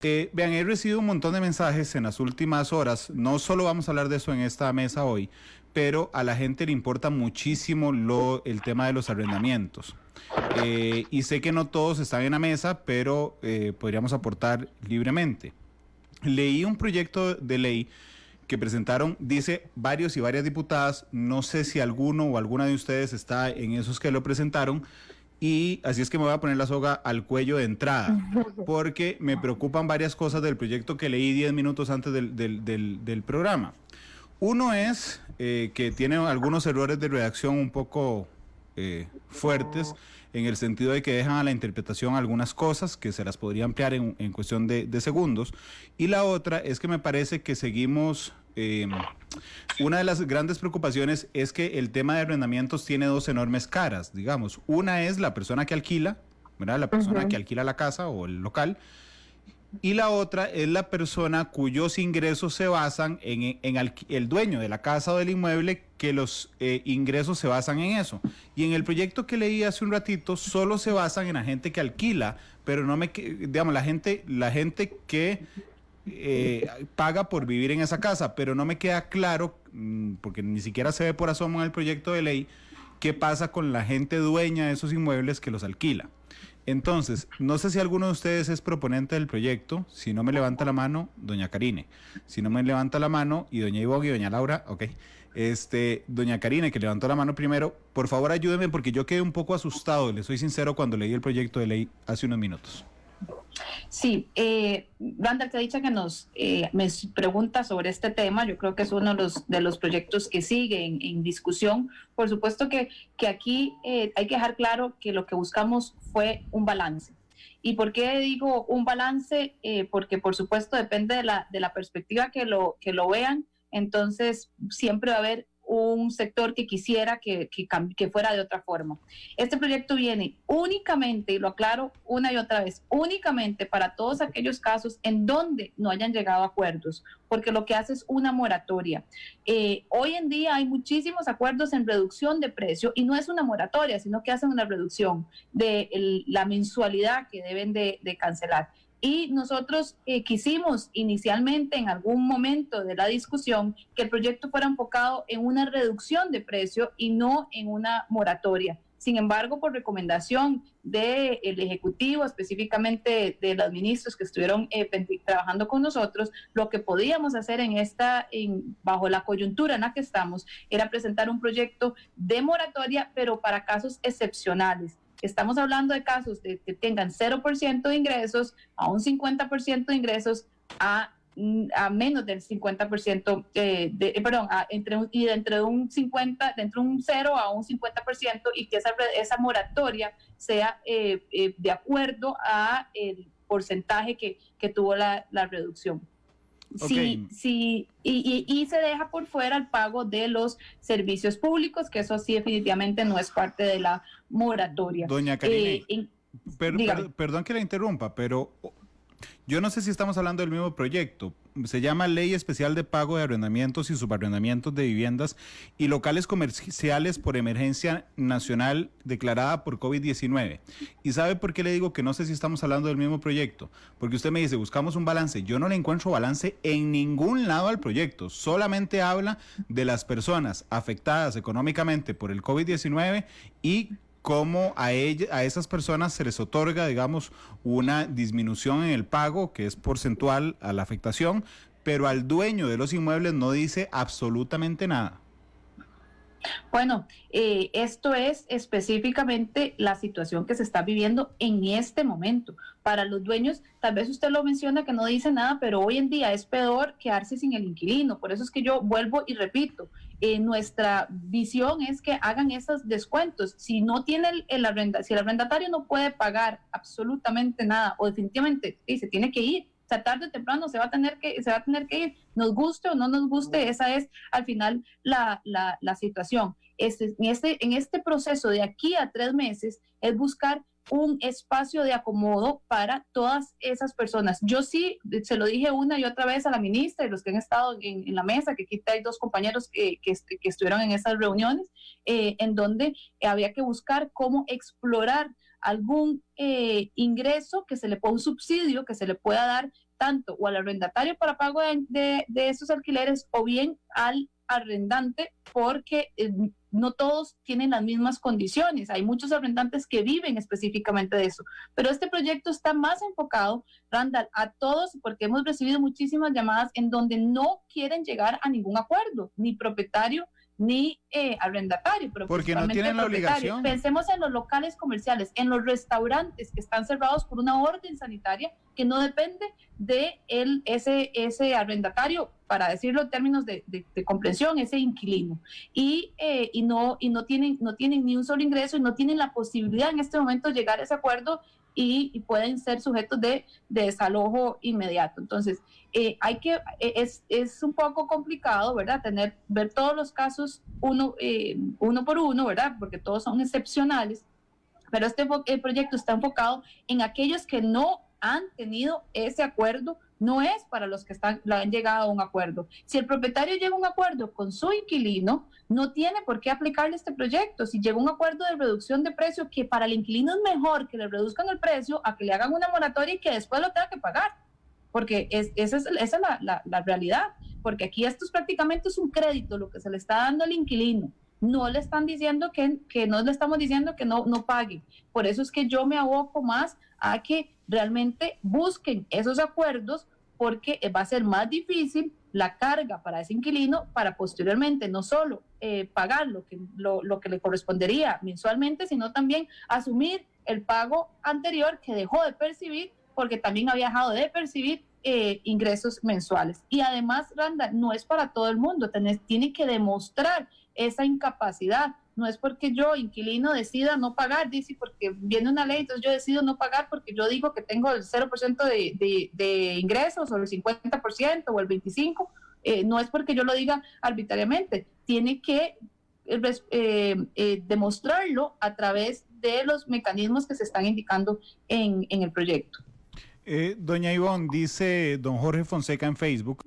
Vean, he recibido un montón de mensajes en las últimas horas. No solo vamos a hablar de eso en esta mesa hoy, pero a la gente le importa muchísimo el tema de los arrendamientos. Y sé que no todos están en la mesa, pero podríamos aportar libremente. Leí un proyecto de ley que presentaron, dice varios y varias diputadas, no sé si alguno o alguna de ustedes está en esos que lo presentaron, y así es que me voy a poner la soga al cuello de entrada, porque me preocupan varias cosas del proyecto que leí 10 minutos antes del programa. Uno es que tiene algunos errores de redacción un poco fuertes, en el sentido de que dejan a la interpretación algunas cosas que se las podría ampliar en cuestión de segundos. Y la otra es que me parece que seguimos... una de las grandes preocupaciones es que el tema de arrendamientos tiene dos enormes caras, digamos. Una es la persona que alquila, ¿verdad? La persona que alquila la casa o el local, y la otra es la persona cuyos ingresos se basan en el dueño de la casa o del inmueble, que los ingresos se basan en eso. Y en el proyecto que leí hace un ratito, solo se basan en la gente que alquila, pero no digamos, la gente que paga por vivir en esa casa, pero no me queda claro, porque ni siquiera se ve por asomo en el proyecto de ley, qué pasa con la gente dueña de esos inmuebles que los alquila. Entonces, no sé si alguno de ustedes es proponente del proyecto. Si no me levanta la mano, doña Karine. Si no me levanta la mano, y doña Ivonne y doña Laura, ok. Doña Karine, que levantó la mano primero, por favor ayúdenme porque yo quedé un poco asustado, le soy sincero, cuando leí el proyecto de ley hace unos minutos. Sí, Randall, te ha dicho que me pregunta sobre este tema. Yo creo que es uno de los proyectos que sigue en discusión. Por supuesto que aquí hay que dejar claro que lo que buscamos fue un balance. ¿Y por qué digo un balance? Porque por supuesto depende de la perspectiva que lo vean. Entonces siempre va a haber un sector que quisiera que fuera de otra forma. Este proyecto viene únicamente, y lo aclaro una y otra vez, únicamente para todos aquellos casos en donde no hayan llegado a acuerdos, porque lo que hace es una moratoria. Hoy en día hay muchísimos acuerdos en reducción de precio, y no es una moratoria, sino que hacen una reducción de la mensualidad que deben de cancelar. Y nosotros quisimos inicialmente, en algún momento de la discusión, que el proyecto fuera enfocado en una reducción de precio y no en una moratoria. Sin embargo, por recomendación del Ejecutivo, específicamente de los ministros que estuvieron trabajando con nosotros, lo que podíamos hacer bajo la coyuntura en la que estamos, era presentar un proyecto de moratoria, pero para casos excepcionales. Estamos hablando de casos de que tengan 0% de ingresos, a un 50% de ingresos, a menos del 50%, entre un 50, de entre un 0 a un 50%, y que esa moratoria sea de acuerdo a el porcentaje que tuvo la reducción. Okay. Sí, y se deja por fuera el pago de los servicios públicos, que eso sí definitivamente no es parte de la moratoria. Doña Karine, perdón que la interrumpa, pero yo no sé si estamos hablando del mismo proyecto. Se llama Ley Especial de Pago de Arrendamientos y Subarrendamientos de Viviendas y Locales Comerciales por Emergencia Nacional declarada por COVID-19. ¿Y sabe por qué le digo que no sé si estamos hablando del mismo proyecto? Porque usted me dice, buscamos un balance. Yo no le encuentro balance en ningún lado al proyecto. Solamente habla de las personas afectadas económicamente por el COVID-19 y cómo a esas personas se les otorga, digamos, una disminución en el pago que es porcentual a la afectación, pero al dueño de los inmuebles no dice absolutamente nada. Bueno, esto es específicamente la situación que se está viviendo en este momento. Para los dueños, tal vez usted lo menciona que no dice nada, pero hoy en día es peor quedarse sin el inquilino. Por eso es que yo vuelvo y repito, nuestra visión es que hagan esos descuentos. Si no tiene si el arrendatario no puede pagar absolutamente nada, o definitivamente se tiene que ir, o sea, tarde o temprano se va a tener que ir, nos guste o no nos guste, esa es al final la situación. En este proceso de aquí a 3 meses es buscar un espacio de acomodo para todas esas personas. Yo sí, se lo dije una y otra vez a la ministra y los que han estado en la mesa, que aquí hay 2 compañeros que estuvieron en esas reuniones, en donde había que buscar cómo explorar algún ingreso que se le pueda, un subsidio que se le pueda dar tanto o al arrendatario para pago de esos alquileres o bien al arrendante, porque no todos tienen las mismas condiciones. Hay muchos arrendantes que viven específicamente de eso, pero este proyecto está más enfocado, Randall, a todos, porque hemos recibido muchísimas llamadas en donde no quieren llegar a ningún acuerdo, ni propietario ni arrendatario, pero porque no tienen la obligación. Pensemos en los locales comerciales, en los restaurantes que están cerrados por una orden sanitaria que no depende de ese arrendatario, para decirlo en términos de comprensión, ese inquilino, y no tienen ni un solo ingreso y no tienen la posibilidad en este momento de llegar a ese acuerdo y pueden ser sujetos de desalojo inmediato. Entonces, es un poco complicado, ¿verdad? Ver todos los casos uno por uno, ¿verdad? Porque todos son excepcionales, pero el proyecto está enfocado en aquellos que no han tenido ese acuerdo, no es para los que han llegado a un acuerdo. Si el propietario llega a un acuerdo con su inquilino, no tiene por qué aplicarle este proyecto. Si llega a un acuerdo de reducción de precio, que para el inquilino es mejor que le reduzcan el precio a que le hagan una moratoria y que después lo tenga que pagar, porque esa es la realidad, porque aquí esto es prácticamente un crédito lo que se le está dando al inquilino. No le están diciendo que no le estamos diciendo que no pague. Por eso es que yo me aboco más a que realmente busquen esos acuerdos, porque va a ser más difícil la carga para ese inquilino para posteriormente no solo pagar lo que le correspondería mensualmente, sino también asumir el pago anterior que dejó de percibir porque también había dejado de percibir ingresos mensuales. Y además, Randa, no es para todo el mundo, tiene que demostrar esa incapacidad. No es porque yo, inquilino, decida no pagar, dice, porque viene una ley, entonces yo decido no pagar porque yo digo que tengo el 0% de ingresos, o el 50%, o el 25%, no es porque yo lo diga arbitrariamente, tiene que demostrarlo a través de los mecanismos que se están indicando en el proyecto. Doña Ivonne, dice don Jorge Fonseca en Facebook: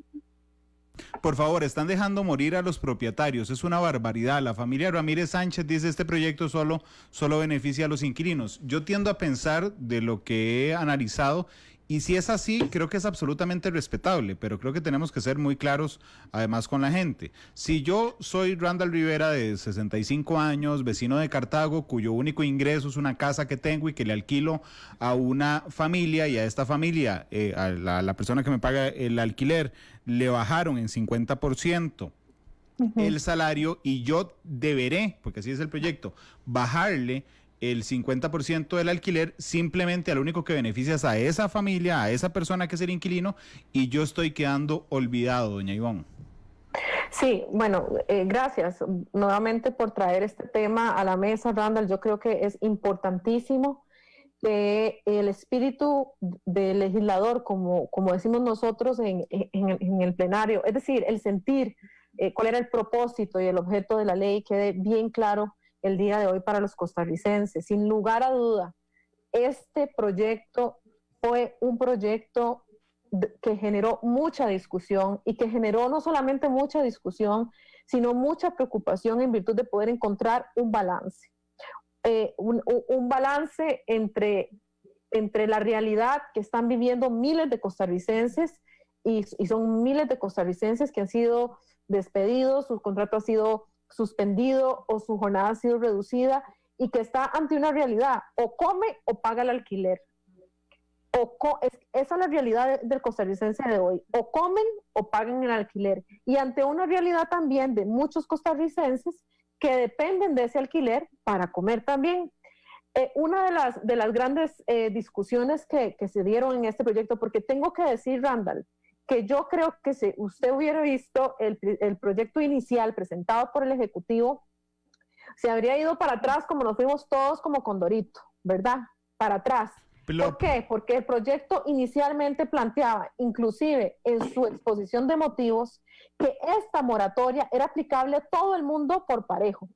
por favor, están dejando morir a los propietarios, es una barbaridad. La familia Ramírez Sánchez dice: este proyecto solo beneficia a los inquilinos. Yo tiendo a pensar, de lo que he analizado, y si es así, creo que es absolutamente respetable, pero creo que tenemos que ser muy claros además con la gente. Si yo soy Randall Rivera, de 65 años, vecino de Cartago, cuyo único ingreso es una casa que tengo y que le alquilo a una familia, y a esta familia, a la persona que me paga el alquiler, le bajaron en 50% el salario, y yo deberé, porque así es el proyecto, bajarle el 50% del alquiler, simplemente al único que beneficias a esa familia, a esa persona que es el inquilino, y yo estoy quedando olvidado, doña Ivonne. Sí, bueno, gracias nuevamente por traer este tema a la mesa, Randall. Yo creo que es importantísimo que el espíritu del legislador, como decimos nosotros en el plenario, es decir, el sentir cuál era el propósito y el objeto de la ley, quede bien claro el día de hoy para los costarricenses. Sin lugar a duda, este proyecto fue un proyecto que generó mucha discusión, y que generó no solamente mucha discusión, sino mucha preocupación en virtud de poder encontrar un balance. Un balance entre la realidad que están viviendo miles de costarricenses, y son miles de costarricenses que han sido despedidos, su contrato ha sido suspendido o su jornada ha sido reducida, y que está ante una realidad: o come o paga el alquiler. Esa es la realidad del costarricense de hoy: o comen o pagan el alquiler. Y ante una realidad también de muchos costarricenses que dependen de ese alquiler para comer también. Una de las grandes discusiones que se dieron en este proyecto, porque tengo que decir, Randall, que yo creo que si usted hubiera visto el proyecto inicial presentado por el Ejecutivo, se habría ido para atrás como nos fuimos todos como Condorito, ¿verdad? Para atrás. ¿Por qué? Porque el proyecto inicialmente planteaba, inclusive en su exposición de motivos, que esta moratoria era aplicable a todo el mundo por parejo,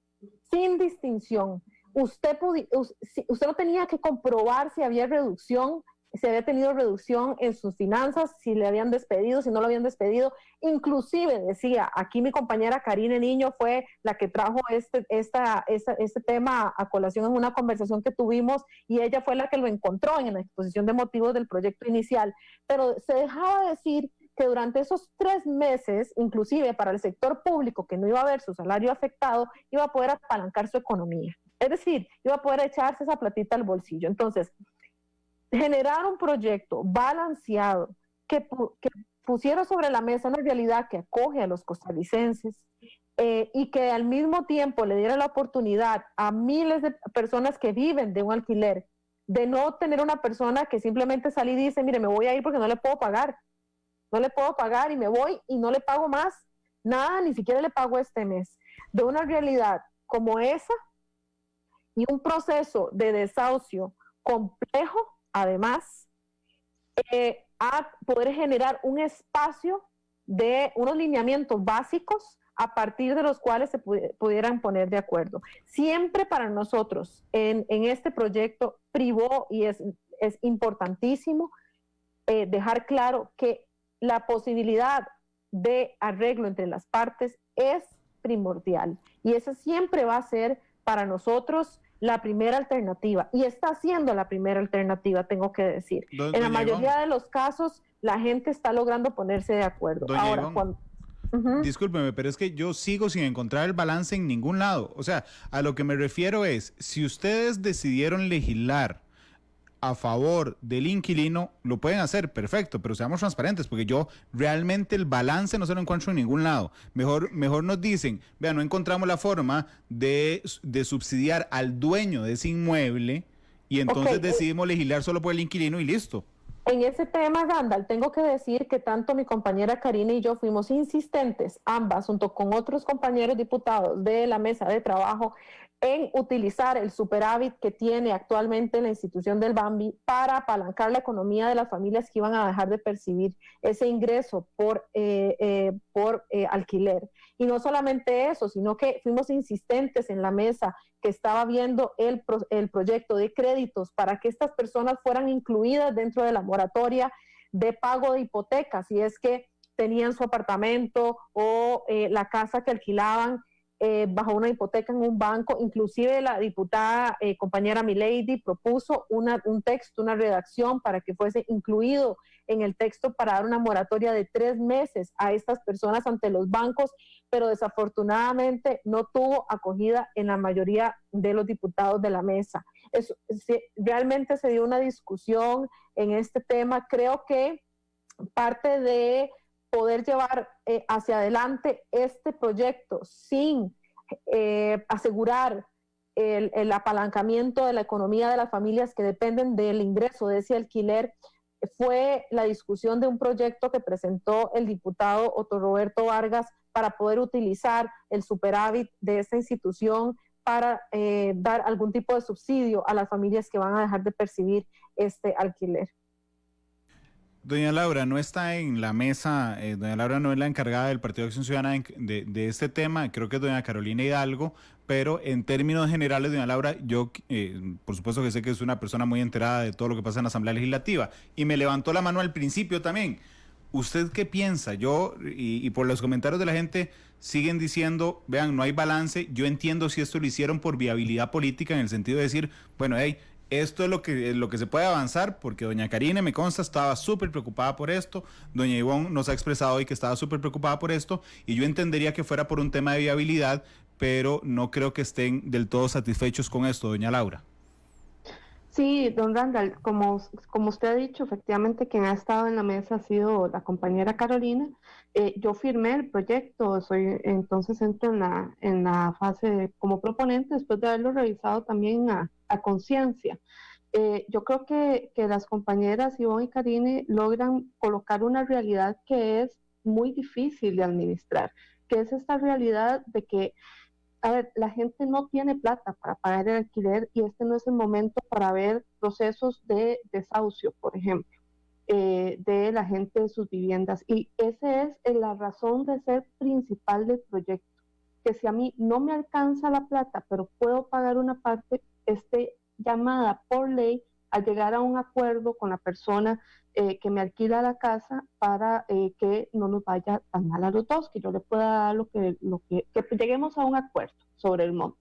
sin distinción. Usted no tenía que comprobar si había reducción si había tenido reducción en sus finanzas, si le habían despedido, si no lo habían despedido. Inclusive decía, aquí mi compañera Karine Niño fue la que trajo este tema a colación en una conversación que tuvimos, y ella fue la que lo encontró en la exposición de motivos del proyecto inicial. Pero se dejaba decir que durante esos 3 meses, inclusive para el sector público, que no iba a ver su salario afectado, iba a poder apalancar su economía. Es decir, iba a poder echarse esa platita al bolsillo. Entonces, generar un proyecto balanceado que pusiera sobre la mesa una realidad que acoge a los costarricenses, y que al mismo tiempo le diera la oportunidad a miles de personas que viven de un alquiler, de no tener una persona que simplemente sale y dice, mire, me voy a ir porque no le puedo pagar y me voy y no le pago más, nada, ni siquiera le pago este mes. De una realidad como esa y un proceso de desahucio complejo, además, a poder generar un espacio de unos lineamientos básicos a partir de los cuales se pudieran poner de acuerdo. Siempre para nosotros en este proyecto privó, y es importantísimo dejar claro que la posibilidad de arreglo entre las partes es primordial, y esa siempre va a ser para nosotros la primera alternativa, y está siendo la primera alternativa, tengo que decir. En la mayoría de los casos, la gente está logrando ponerse de acuerdo. Ahora, cuando... Discúlpeme, pero es que yo sigo sin encontrar el balance en ningún lado. O sea, a lo que me refiero es, si ustedes decidieron legislar a favor del inquilino, lo pueden hacer, perfecto, pero seamos transparentes, porque yo realmente el balance no se lo encuentro en ningún lado. Mejor nos dicen, vean, no encontramos la forma de subsidiar al dueño de ese inmueble, y entonces decidimos legislar solo por el inquilino y listo. En ese tema, Randall, tengo que decir que tanto mi compañera Karina y yo fuimos insistentes, ambas, junto con otros compañeros diputados de la mesa de trabajo, en utilizar el superávit que tiene actualmente la institución del Bambi para apalancar la economía de las familias que iban a dejar de percibir ese ingreso por alquiler. Y no solamente eso, sino que fuimos insistentes en la mesa que estaba viendo el proyecto de créditos para que estas personas fueran incluidas dentro de la moratoria de pago de hipotecas, si es que tenían su apartamento o la casa que alquilaban bajo una hipoteca en un banco. Inclusive la diputada compañera Milady propuso un texto, una redacción para que fuese incluido en el texto para dar una moratoria de 3 meses a estas personas ante los bancos, pero desafortunadamente no tuvo acogida en la mayoría de los diputados de la mesa. Realmente se dio una discusión en este tema. Creo que parte de poder llevar hacia adelante este proyecto sin asegurar el apalancamiento de la economía de las familias que dependen del ingreso de ese alquiler, fue la discusión de un proyecto que presentó el diputado Otto Roberto Vargas para poder utilizar el superávit de esta institución para dar algún tipo de subsidio a las familias que van a dejar de percibir este alquiler. Doña Laura, no está en la mesa, doña Laura no es la encargada del Partido de Acción Ciudadana de este tema, creo que es doña Carolina Hidalgo, pero en términos generales, doña Laura, yo por supuesto que sé que es una persona muy enterada de todo lo que pasa en la Asamblea Legislativa, y me levantó la mano al principio también. ¿Usted qué piensa? Yo, y por los comentarios de la gente, siguen diciendo, vean, no hay balance. Yo entiendo si esto lo hicieron por viabilidad política, en el sentido de decir, bueno, hey, esto es lo que se puede avanzar, porque doña Karine, me consta, estaba súper preocupada por esto, doña Ivonne nos ha expresado hoy que estaba súper preocupada por esto, y yo entendería que fuera por un tema de viabilidad, pero no creo que estén del todo satisfechos con esto, doña Laura. Sí, don Randall, como usted ha dicho, efectivamente quien ha estado en la mesa ha sido la compañera Carolina. Yo firmé el proyecto, entonces entro en la fase como proponente después de haberlo revisado también a conciencia. Yo creo que las compañeras Ivonne y Karine logran colocar una realidad que es muy difícil de administrar, que es esta realidad de que, a ver, la gente no tiene plata para pagar el alquiler, y este no es el momento para ver procesos de desahucio, por ejemplo, de la gente de sus viviendas. Y esa es la razón de ser principal del proyecto, que si a mí no me alcanza la plata, pero puedo pagar una parte, esté llamada por ley a llegar a un acuerdo con la persona que me alquila la casa para que no nos vaya tan mal a los dos, que yo le pueda dar que lleguemos a un acuerdo sobre el monto.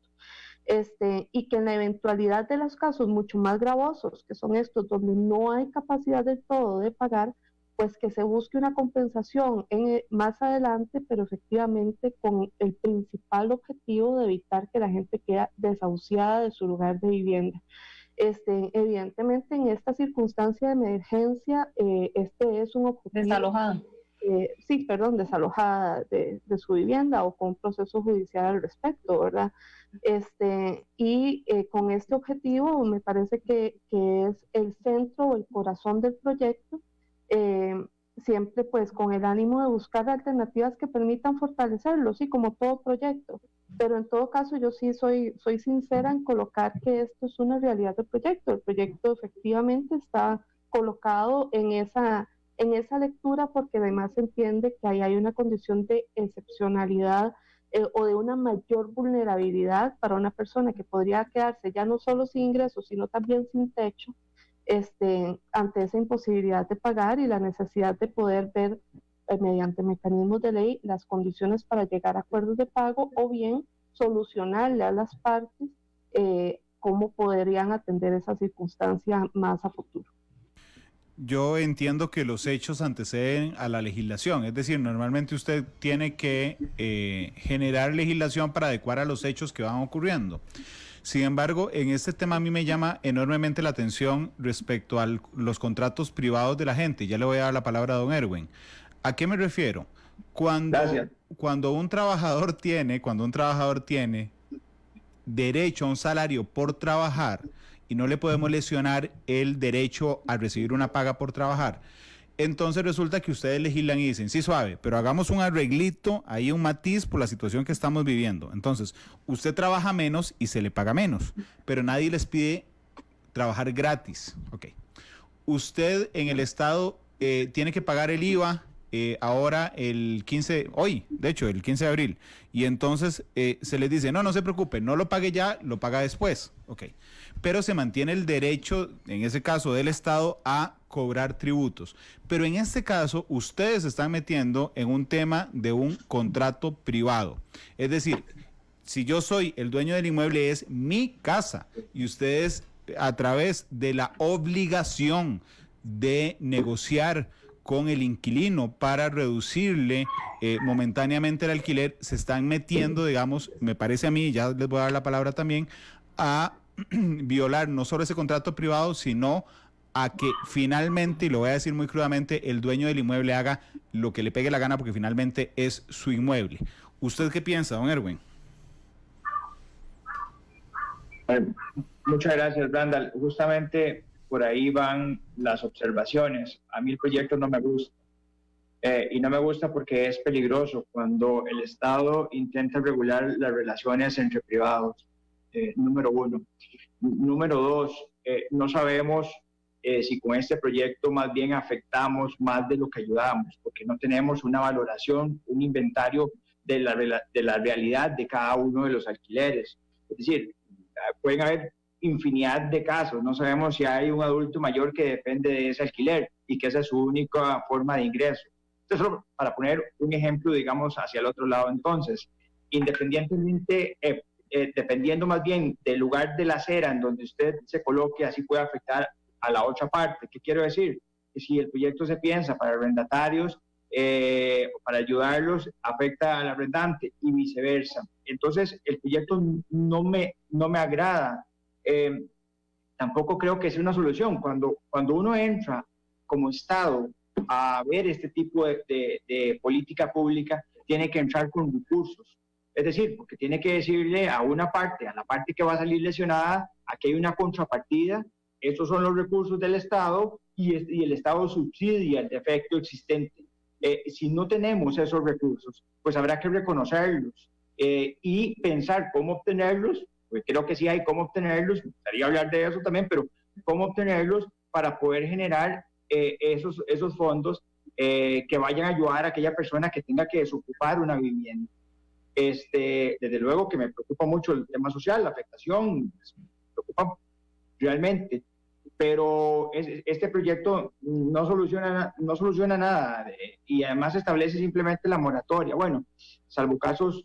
Y que en la eventualidad de los casos mucho más gravosos, que son estos donde no hay capacidad del todo de pagar, pues que se busque una compensación más adelante, pero efectivamente con el principal objetivo de evitar que la gente quede desahuciada de su lugar de vivienda. Evidentemente en esta circunstancia de emergencia, este es un objetivo. Desalojada. Desalojada de su vivienda o con un proceso judicial al respecto, ¿verdad? Con este objetivo me parece que es el centro o el corazón del proyecto, siempre pues con el ánimo de buscar alternativas que permitan fortalecerlo, sí, como todo proyecto. Pero en todo caso yo sí soy sincera en colocar que esto es una realidad del proyecto. El proyecto efectivamente está colocado en esa lectura porque además se entiende que ahí hay una condición de excepcionalidad o de una mayor vulnerabilidad para una persona que podría quedarse ya no solo sin ingresos, sino también sin techo, ante esa imposibilidad de pagar y la necesidad de poder ver mediante mecanismos de ley las condiciones para llegar a acuerdos de pago o bien solucionarle a las partes cómo podrían atender esa circunstancia más a futuro. Yo entiendo que los hechos anteceden a la legislación, es decir, normalmente usted tiene que generar legislación para adecuar a los hechos que van ocurriendo. Sin embargo, en este tema a mí me llama enormemente la atención respecto a los contratos privados de la gente. Ya le voy a dar la palabra a don Erwin. ¿A qué me refiero? Cuando un trabajador tiene derecho a un salario por trabajar y no le podemos lesionar el derecho a recibir una paga por trabajar, entonces resulta que ustedes legislan y dicen, sí, suave, pero hagamos un arreglito, ahí un matiz por la situación que estamos viviendo. Entonces, usted trabaja menos y se le paga menos, pero nadie les pide trabajar gratis. Ok. Usted en el Estado tiene que pagar el IVA ahora el 15 de abril, y entonces se les dice, no se preocupe, no lo pague ya, lo paga después. Ok. Pero se mantiene el derecho, en ese caso del Estado, a cobrar tributos. Pero en este caso, ustedes se están metiendo en un tema de un contrato privado. Es decir, si yo soy el dueño del inmueble, es mi casa, y ustedes, a través de la obligación de negociar con el inquilino para reducirle momentáneamente el alquiler, se están metiendo, digamos, me parece a mí, ya les voy a dar la palabra también, a violar no solo ese contrato privado, sino a que finalmente, y lo voy a decir muy crudamente, el dueño del inmueble haga lo que le pegue la gana porque finalmente es su inmueble. ¿Usted qué piensa, don Erwin? Muchas gracias, Randall. Justamente por ahí van las observaciones. A mí el proyecto no me gusta. Y no me gusta porque es peligroso cuando el Estado intenta regular las relaciones entre privados. Número uno. Número dos, no sabemos si con este proyecto más bien afectamos más de lo que ayudamos, porque no tenemos una valoración, un inventario de la realidad de cada uno de los alquileres. Es decir, pueden haber infinidad de casos, no sabemos si hay un adulto mayor que depende de ese alquiler y que esa es su única forma de ingreso. Entonces, para poner un ejemplo, digamos, hacia el otro lado, entonces, independientemente, dependiendo más bien del lugar de la acera en donde usted se coloque, así puede afectar a la otra parte. ¿Qué quiero decir? Que si el proyecto se piensa para arrendatarios, para ayudarlos, afecta al arrendante y viceversa. Entonces, el proyecto no me agrada. Tampoco creo que sea una solución. Cuando uno entra como Estado a ver este tipo de política pública, tiene que entrar con recursos. Es decir, porque tiene que decirle a una parte, a la parte que va a salir lesionada, aquí hay una contrapartida, estos son los recursos del Estado y el Estado subsidia el defecto existente. Si no tenemos esos recursos, pues habrá que reconocerlos y pensar cómo obtenerlos, pues creo que sí hay cómo obtenerlos, me gustaría hablar de eso también, pero cómo obtenerlos para poder generar esos fondos que vayan a ayudar a aquella persona que tenga que desocupar una vivienda. Desde luego que me preocupa mucho el tema social, la afectación, me preocupa realmente, pero este proyecto no soluciona nada y además establece simplemente la moratoria. Bueno, salvo casos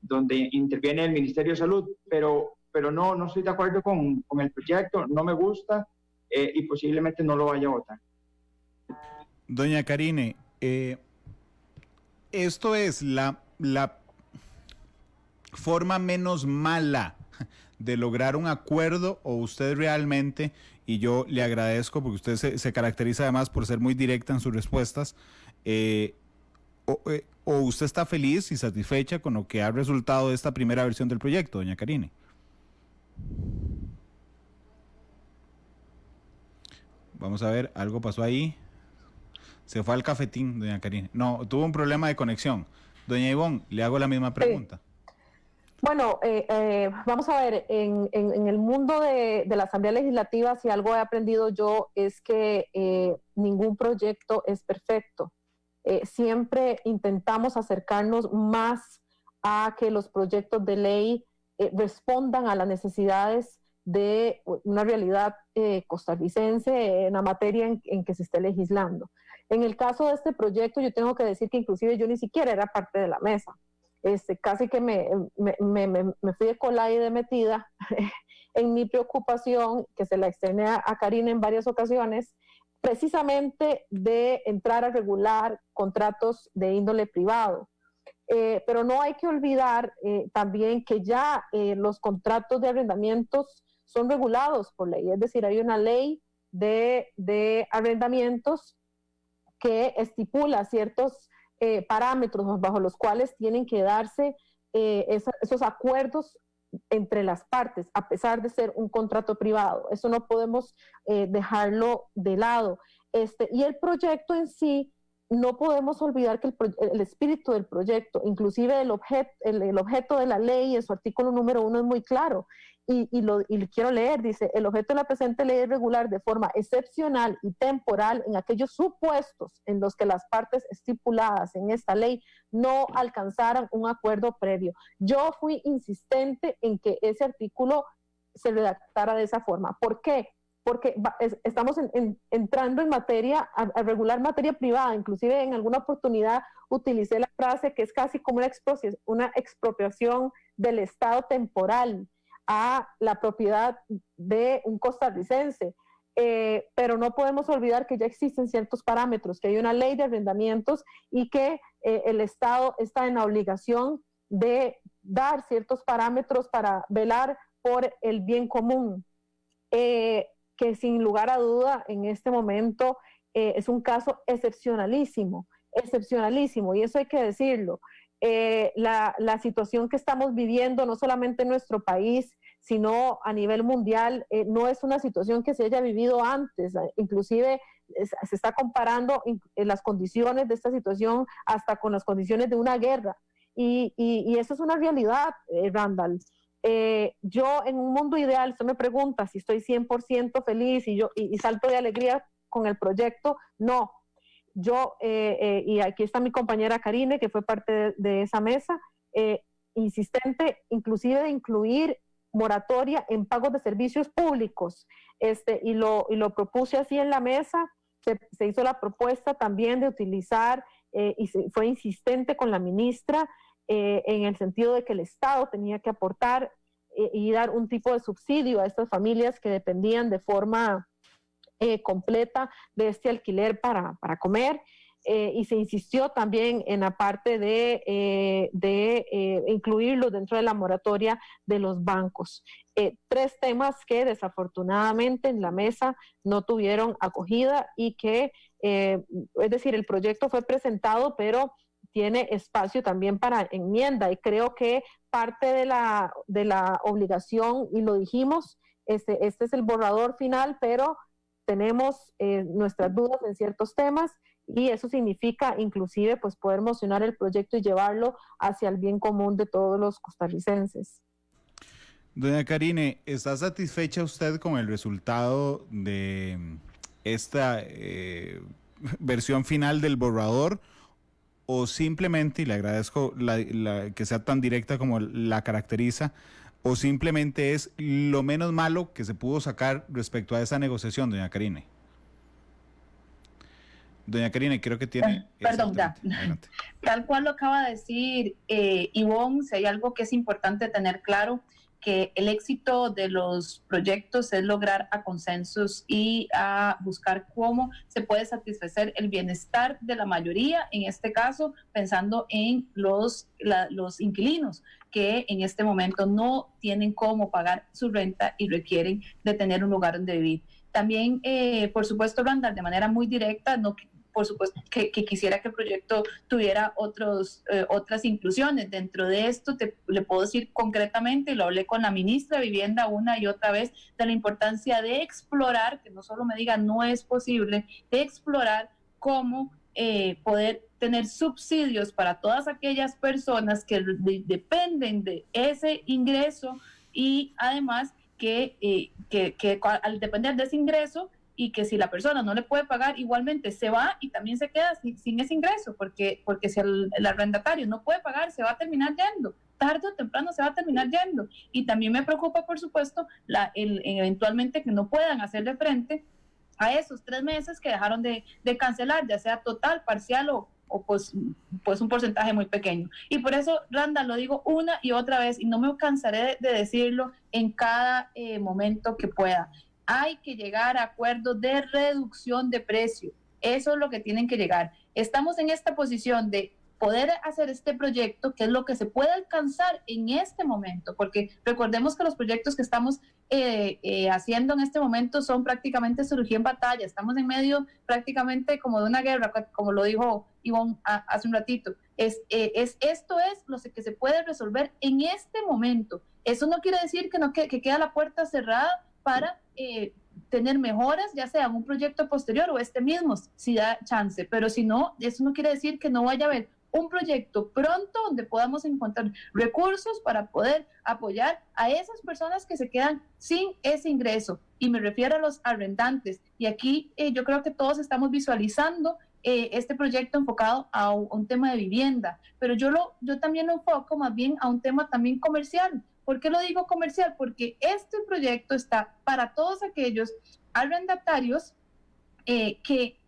donde interviene el Ministerio de Salud, pero no estoy de acuerdo con el proyecto, no me gusta y posiblemente no lo vaya a votar. Doña Karine, esto es la forma menos mala de lograr un acuerdo, o usted realmente, y yo le agradezco porque usted se caracteriza además por ser muy directa en sus respuestas, o usted está feliz y satisfecha con lo que ha resultado de esta primera versión del proyecto, doña Karine. Vamos a ver, algo pasó ahí. Se fue al cafetín, doña Karine. No, tuvo un problema de conexión. Doña Ivonne, le hago la misma pregunta. Bueno, vamos a ver, en el mundo de la Asamblea Legislativa, si algo he aprendido yo es que ningún proyecto es perfecto. Siempre intentamos acercarnos más a que los proyectos de ley respondan a las necesidades de una realidad costarricense en la materia en que se esté legislando. En el caso de este proyecto, yo tengo que decir que inclusive yo ni siquiera era parte de la mesa. Casi que me fui de cola y de metida en mi preocupación, que se la externé a Karine en varias ocasiones, precisamente de entrar a regular contratos de índole privado. Pero no hay que olvidar también que ya los contratos de arrendamientos son regulados por ley, es decir, hay una ley de arrendamientos que estipula ciertos parámetros bajo los cuales tienen que darse esos acuerdos entre las partes, a pesar de ser un contrato privado. Eso no podemos dejarlo de lado. Y el proyecto en sí, no podemos olvidar que el espíritu del proyecto, inclusive el objeto de la ley, en su artículo número 1 es muy claro, y quiero leer, dice: el objeto de la presente ley es regular de forma excepcional y temporal en aquellos supuestos en los que las partes estipuladas en esta ley no alcanzaran un acuerdo previo. Yo fui insistente en que ese artículo se redactara de esa forma. ¿Por qué? Porque estamos entrando en materia, a regular materia privada. Inclusive en alguna oportunidad utilicé la frase que es casi como una expropiación del Estado temporal a la propiedad de un costarricense. Pero no podemos olvidar que ya existen ciertos parámetros, que hay una ley de arrendamientos y que el Estado está en la obligación de dar ciertos parámetros para velar por el bien común. Que sin lugar a duda en este momento es un caso excepcionalísimo, y eso hay que decirlo. La situación que estamos viviendo, no solamente en nuestro país, sino a nivel mundial, no es una situación que se haya vivido antes. Inclusive se está comparando las condiciones de esta situación hasta con las condiciones de una guerra. Y eso es una realidad, Randall. Yo en un mundo ideal, usted me pregunta si estoy 100% feliz y salto de alegría con el proyecto. No, yo, y aquí está mi compañera Karine, que fue parte de esa mesa, insistente inclusive de incluir moratoria en pagos de servicios públicos, y lo propuse así en la mesa. Se hizo la propuesta también de utilizar, y fue insistente con la ministra, en el sentido de que el Estado tenía que aportar y dar un tipo de subsidio a estas familias que dependían de forma completa de este alquiler para comer, y se insistió también en la parte de incluirlo dentro de la moratoria de los bancos. Tres temas que desafortunadamente en la mesa no tuvieron acogida y que, es decir, el proyecto fue presentado, pero tiene espacio también para enmienda, y creo que parte de la obligación, y lo dijimos, este es el borrador final, pero tenemos nuestras dudas en ciertos temas, y eso significa inclusive pues poder mocionar el proyecto y llevarlo hacia el bien común de todos los costarricenses. Doña Karine, ¿está satisfecha usted con el resultado de esta versión final del borrador? ¿O simplemente, y le agradezco que sea tan directa como la caracteriza, ¿O simplemente es lo menos malo que se pudo sacar respecto a esa negociación, doña Karine? Doña Karine, creo que tiene... Perdón, ya. Adelante. Tal cual lo acaba de decir Ivonne, si hay algo que es importante tener claro, que el éxito de los proyectos es lograr a consensos y a buscar cómo se puede satisfacer el bienestar de la mayoría, en este caso pensando en los inquilinos que en este momento no tienen cómo pagar su renta y requieren de tener un lugar donde vivir. También, por supuesto, Randall, de manera muy directa, no, por supuesto que quisiera que el proyecto tuviera otras inclusiones. Dentro de esto le puedo decir concretamente, y lo hablé con la ministra de Vivienda una y otra vez, de la importancia de explorar, que no solo me diga no es posible, de explorar cómo poder tener subsidios para todas aquellas personas que dependen de ese ingreso y además que al depender de ese ingreso y que si la persona no le puede pagar, igualmente se va y también se queda sin ese ingreso, porque si el arrendatario no puede pagar, se va a terminar yendo, tarde o temprano se va a terminar yendo. Y también me preocupa, por supuesto, eventualmente que no puedan hacerle frente a esos 3 meses que dejaron de cancelar, ya sea total, parcial o pues un porcentaje muy pequeño. Y por eso, Randall, lo digo una y otra vez, y no me cansaré de decirlo en cada momento que pueda. Hay que llegar a acuerdos de reducción de precio. Eso es lo que tienen que llegar. Estamos en esta posición de poder hacer este proyecto, que es lo que se puede alcanzar en este momento, porque recordemos que los proyectos que estamos haciendo en este momento son prácticamente cirugía en batalla. Estamos en medio prácticamente como de una guerra, como lo dijo Ivonne hace un ratito. Esto es lo que se puede resolver en este momento. Eso no quiere decir que queda la puerta cerrada para tener mejoras, ya sea en un proyecto posterior o este mismo, si da chance, pero si no, eso no quiere decir que no vaya a haber un proyecto pronto donde podamos encontrar recursos para poder apoyar a esas personas que se quedan sin ese ingreso, y me refiero a los arrendantes, y aquí yo creo que todos estamos visualizando este proyecto enfocado a un tema de vivienda, pero yo también lo enfoco más bien a un tema también comercial. ¿Por qué lo digo comercial? Porque este proyecto está para todos aquellos arrendatarios que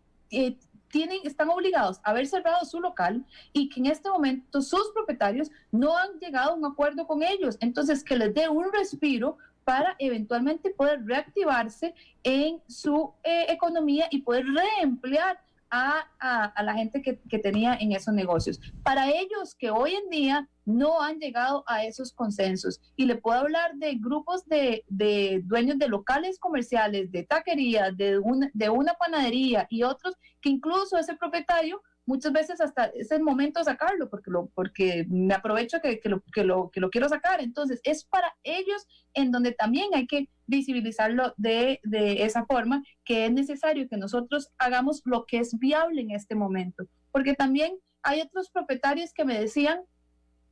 están obligados a haber cerrado su local y que en este momento sus propietarios no han llegado a un acuerdo con ellos. Entonces, que les dé un respiro para eventualmente poder reactivarse en su economía y poder reemplear a la gente que tenía en esos negocios. Para ellos que hoy en día no han llegado a esos consensos, y le puedo hablar de grupos de dueños de locales comerciales, de taquerías, de una panadería y otros, que incluso ese propietario muchas veces hasta es el momento de sacarlo porque me aprovecho que lo quiero sacar. Entonces es para ellos en donde también hay que visibilizarlo de esa forma, que es necesario que nosotros hagamos lo que es viable en este momento, porque también hay otros propietarios que me decían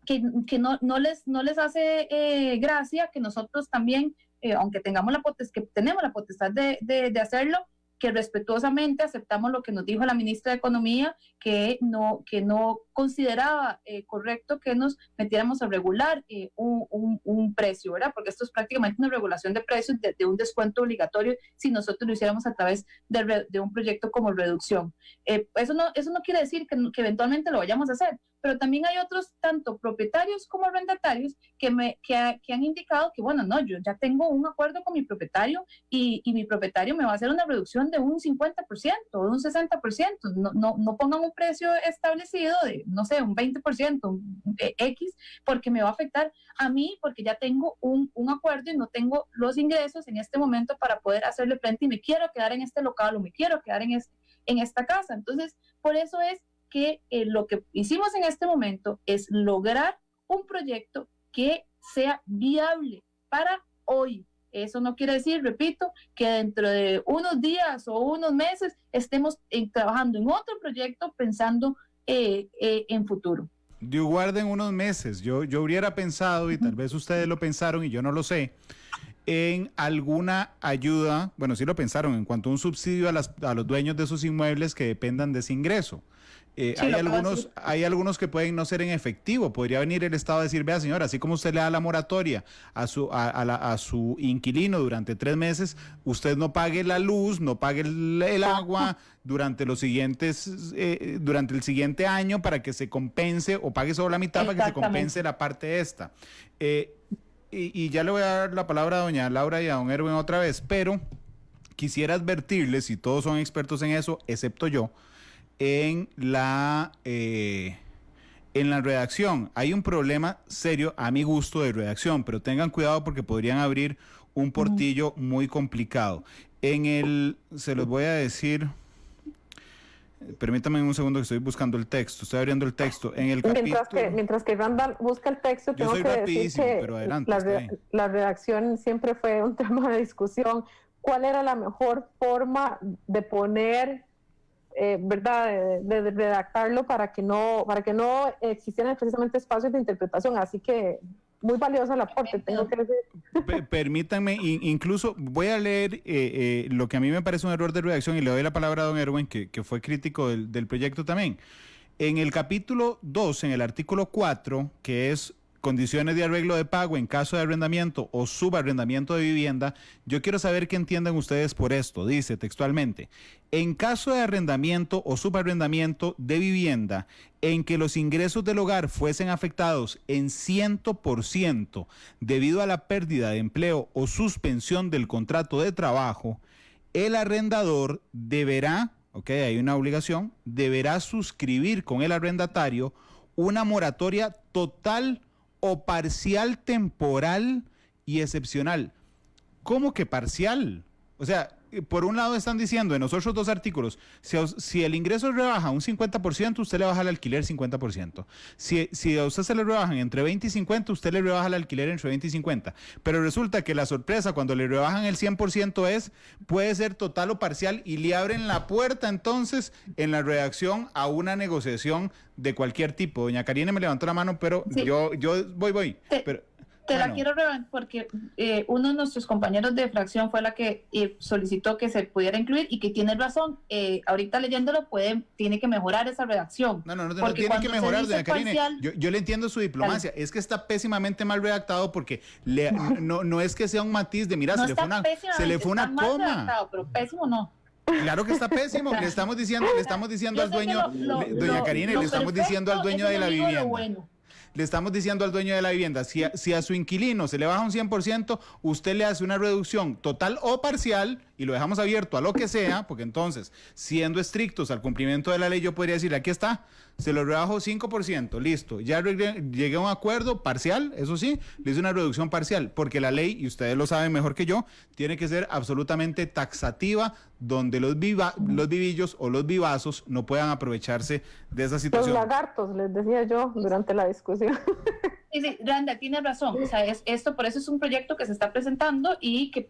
que no les hace gracia que nosotros también, aunque tenemos la potestad de hacerlo, que respetuosamente aceptamos lo que nos dijo la ministra de Economía, que no consideraba correcto que nos metiéramos a regular un precio, ¿verdad? Porque esto es prácticamente una regulación de precios de un descuento obligatorio si nosotros lo hiciéramos a través de un proyecto como reducción. Eso no quiere decir que eventualmente lo vayamos a hacer, pero también hay otros, tanto propietarios como arrendatarios, que han indicado que, bueno, no, yo ya tengo un acuerdo con mi propietario y mi propietario me va a hacer una reducción de un 50% o de un 60%. No pongan un precio establecido de, no sé, un 20%, X, porque me va a afectar a mí, porque ya tengo un acuerdo y no tengo los ingresos en este momento para poder hacerle frente y me quiero quedar en este local o me quiero quedar en esta casa. Entonces, por eso es que lo que hicimos en este momento es lograr un proyecto que sea viable para hoy. Eso no quiere decir, repito, que dentro de unos días o unos meses estemos trabajando en otro proyecto pensando en futuro. Dios guarde en unos meses. Yo hubiera pensado, y tal vez ustedes lo pensaron y yo no lo sé, en alguna ayuda, bueno, sí lo pensaron, en cuanto a un subsidio a los dueños de esos inmuebles que dependan de ese ingreso. Sí, hay algunos que pueden no ser en efectivo. Podría venir el Estado a decir, vea señora, así como usted le da la moratoria a su inquilino durante 3 meses, usted no pague la luz, no pague el agua durante el siguiente año para que se compense, o pague solo la mitad para que se compense la parte esta. Y ya le voy a dar la palabra a doña Laura y a don Erwin otra vez, pero quisiera advertirles, y todos son expertos en eso, excepto yo, en la redacción. Hay un problema serio, a mi gusto, de redacción, pero tengan cuidado porque podrían abrir un portillo muy complicado. Se los voy a decir, permítanme un segundo que estoy buscando el texto, estoy abriendo el texto. En el mientras que Randall busca el texto, tengo que decir que pero adelante, la redacción siempre fue un tema de discusión. ¿Cuál era la mejor forma de poner, verdad, de redactarlo para que no existieran precisamente espacios de interpretación? Así que muy valioso el aporte, tengo que decir. Permítanme, incluso voy a leer lo que a mí me parece un error de redacción, y le doy la palabra a don Erwin, que fue crítico del proyecto también. En el capítulo 2, en el artículo 4, que es condiciones de arreglo de pago en caso de arrendamiento o subarrendamiento de vivienda, yo quiero saber qué entienden ustedes por esto. Dice textualmente: en caso de arrendamiento o subarrendamiento de vivienda en que los ingresos del hogar fuesen afectados en 100% debido a la pérdida de empleo o suspensión del contrato de trabajo, el arrendador deberá, hay una obligación, deberá suscribir con el arrendatario una moratoria total o parcial, temporal y excepcional. ¿Cómo que parcial? O sea, por un lado están diciendo en los otros 2 artículos, si el ingreso rebaja un 50%, usted le baja el alquiler 50%. Si a usted se le rebajan entre 20 y 50, usted le rebaja el alquiler entre 20 y 50. Pero resulta que la sorpresa cuando le rebajan el 100% puede ser total o parcial, y le abren la puerta entonces en la redacción a una negociación de cualquier tipo. Doña Karina me levantó la mano, pero sí. yo voy. La quiero revelar porque uno de nuestros compañeros de fracción fue la que solicitó que se pudiera incluir, y que tiene razón. Ahorita leyéndolo tiene que mejorar esa redacción. No tiene que mejorar, doña Karina. Yo le entiendo su diplomacia. Claro. Es que está pésimamente mal redactado porque no es que sea un matiz de, mira, se le fue una coma. Redactado, pero pésimo no. Claro que está pésimo. Le estamos diciendo al dueño, doña Karina, le estamos diciendo al dueño de la vivienda. Le estamos diciendo al dueño de la vivienda, si a su inquilino se le baja un 100%, usted le hace una reducción total o parcial, y lo dejamos abierto a lo que sea, porque entonces, siendo estrictos al cumplimiento de la ley, yo podría decir, aquí está, se lo rebajo 5%, listo, ya llegué a un acuerdo parcial, eso sí, le hice una reducción parcial, porque la ley, y ustedes lo saben mejor que yo, tiene que ser absolutamente taxativa, donde los vivillos o los vivazos no puedan aprovecharse de esa situación. Los lagartos, les decía yo durante la discusión. Sí, Randa, tiene razón. O sea, por eso es un proyecto que se está presentando y que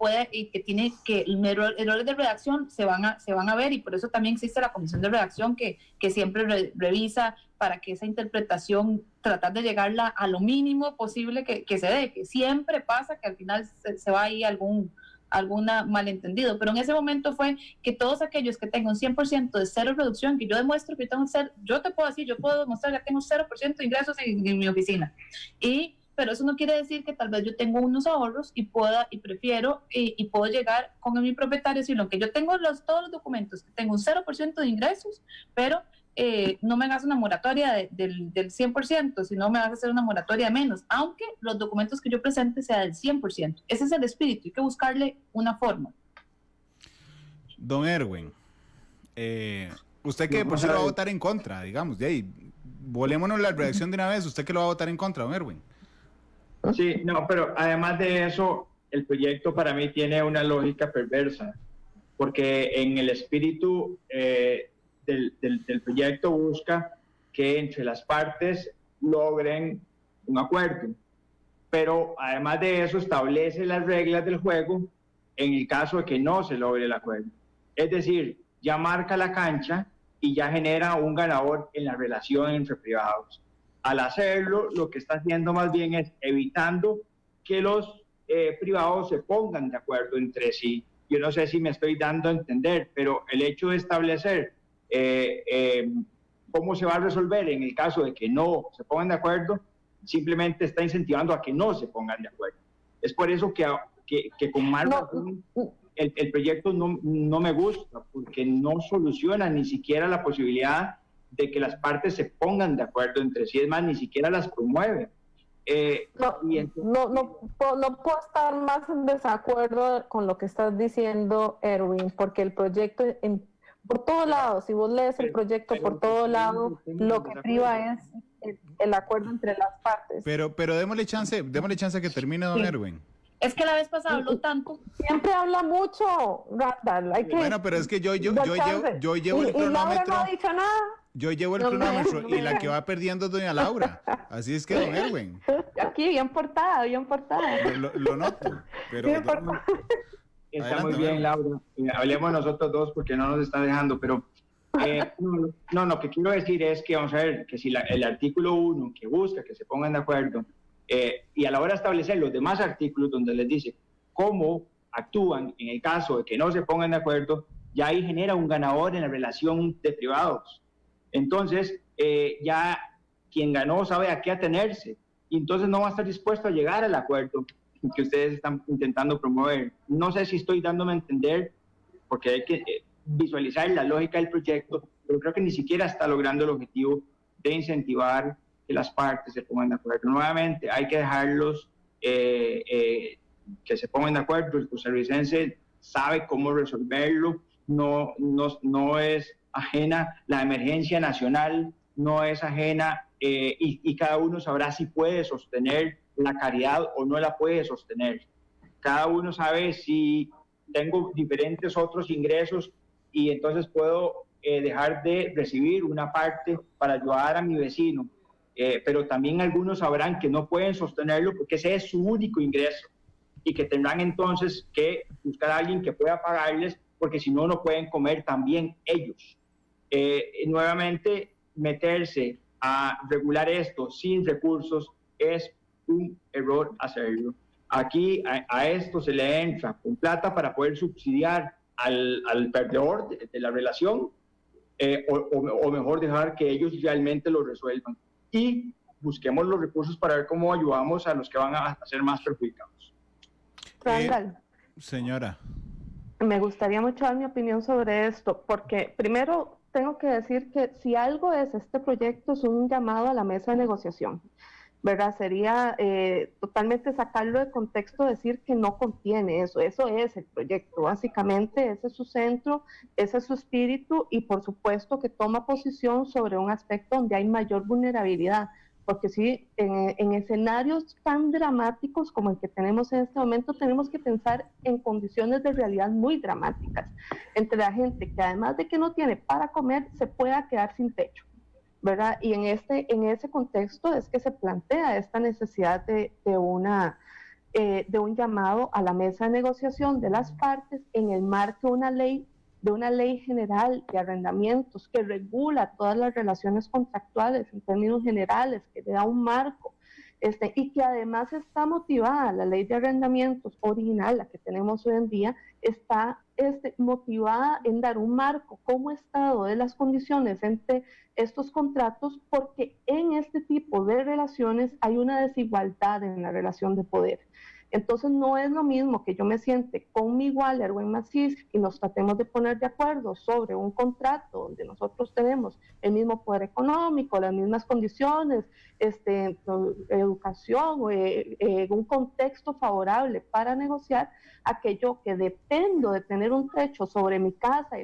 errores de redacción se van a ver, y por eso también existe la comisión de redacción que siempre revisa para que esa interpretación, tratar de llegarla a lo mínimo posible que se dé, que siempre pasa que al final se va ahí alguna malentendido, pero en ese momento fue que todos aquellos que tengan 100% de cero reducción, que yo demuestro que tengo yo puedo demostrar que tengo 0% de ingresos en mi oficina, pero eso no quiere decir que tal vez yo tengo unos ahorros y prefiero y puedo llegar con mi propietario, sino que yo tengo todos los documentos, que tengo un 0% de ingresos, pero no me hagas una moratoria del 100%, sino me vas a hacer una moratoria de menos, aunque los documentos que yo presente sea del 100%. Ese es el espíritu, hay que buscarle una forma. Don Erwin, usted que por si lo va a votar en contra, digamos, de ahí, volémonos la redacción de una vez, usted que lo va a votar en contra, don Erwin. Sí, no, pero además de eso, el proyecto para mí tiene una lógica perversa, porque en el espíritu del proyecto busca que entre las partes logren un acuerdo, pero además de eso establece las reglas del juego en el caso de que no se logre el acuerdo. Es decir, ya marca la cancha y ya genera un ganador en la relación entre privados. Al hacerlo, lo que está haciendo más bien es evitando que los privados se pongan de acuerdo entre sí. Yo no sé si me estoy dando a entender, pero el hecho de establecer ¿cómo se va a resolver en el caso de que no se pongan de acuerdo? Simplemente está incentivando a que no se pongan de acuerdo. Es por eso que con más razón el proyecto no me gusta, porque no soluciona ni siquiera la posibilidad de que las partes se pongan de acuerdo entre sí, es más, ni siquiera las promueve. No puedo estar más en desacuerdo con lo que estás diciendo, Erwin, porque el proyecto, por todo lado, si vos lees el proyecto por todo lado, lo que priva es el acuerdo entre las partes. Pero démosle chance que termine, don Erwin. Es que la vez pasada habló tanto. Siempre habla mucho, Randall. Bueno, pero es que yo llevo el cronómetro. ¿Y Laura no ha dicho nada? Yo llevo el cronómetro y la que va perdiendo es doña Laura. Así es que, don Erwin. Aquí, bien portada, bien portada. Lo noto. Pero, bien portada. Está adelante, muy bien, Laura. Hablemos nosotros dos porque no nos está dejando, pero no, lo que quiero decir es que vamos a ver que si el artículo 1 que busca que se pongan de acuerdo y a la hora de establecer los demás artículos donde les dice cómo actúan en el caso de que no se pongan de acuerdo, ya ahí genera un ganador en la relación de privados. Entonces, ya quien ganó sabe a qué atenerse y entonces no va a estar dispuesto a llegar al acuerdo que ustedes están intentando promover. No sé si estoy dándome a entender, porque hay que visualizar la lógica del proyecto, pero creo que ni siquiera está logrando el objetivo de incentivar que las partes se pongan de acuerdo. Nuevamente, hay que dejarlos que se pongan de acuerdo. El costarricense sabe cómo resolverlo, no es ajena la emergencia nacional, no es ajena y cada uno sabrá si puede sostener la caridad o no la puede sostener. Cada uno sabe si tengo diferentes otros ingresos y entonces puedo dejar de recibir una parte para ayudar a mi vecino. Pero también algunos sabrán que no pueden sostenerlo porque ese es su único ingreso y que tendrán entonces que buscar a alguien que pueda pagarles porque si no, no pueden comer también ellos. Nuevamente, meterse a regular esto sin recursos es un error hacerlo. Aquí a esto se le entra con plata para poder subsidiar al perdedor de la relación o mejor dejar que ellos realmente lo resuelvan. Y busquemos los recursos para ver cómo ayudamos a los que van a ser más perjudicados. Randall, señora. Me gustaría mucho dar mi opinión sobre esto, porque primero tengo que decir que si algo es este proyecto es un llamado a la mesa de negociación, ¿verdad? Sería totalmente sacarlo de contexto, decir que no contiene eso es el proyecto, básicamente ese es su centro, ese es su espíritu y por supuesto que toma posición sobre un aspecto donde hay mayor vulnerabilidad, porque sí, en escenarios tan dramáticos como el que tenemos en este momento, tenemos que pensar en condiciones de realidad muy dramáticas, entre la gente que además de que no tiene para comer, se pueda quedar sin techo, ¿verdad? Y en ese contexto es que se plantea esta necesidad de un llamado a la mesa de negociación de las partes en el marco de una ley general de arrendamientos que regula todas las relaciones contractuales en términos generales, que le da un marco, y que además está motivada, la ley de arrendamientos original, la que tenemos hoy en día, está motivada en dar un marco como Estado de las condiciones entre estos contratos, porque en este tipo de relaciones hay una desigualdad en la relación de poder. Entonces no es lo mismo que yo me siente con mi igual, Erwin Macís, y nos tratemos de poner de acuerdo sobre un contrato donde nosotros tenemos el mismo poder económico, las mismas condiciones, educación, un contexto favorable para negociar, aquello que dependo de tener un techo sobre mi casa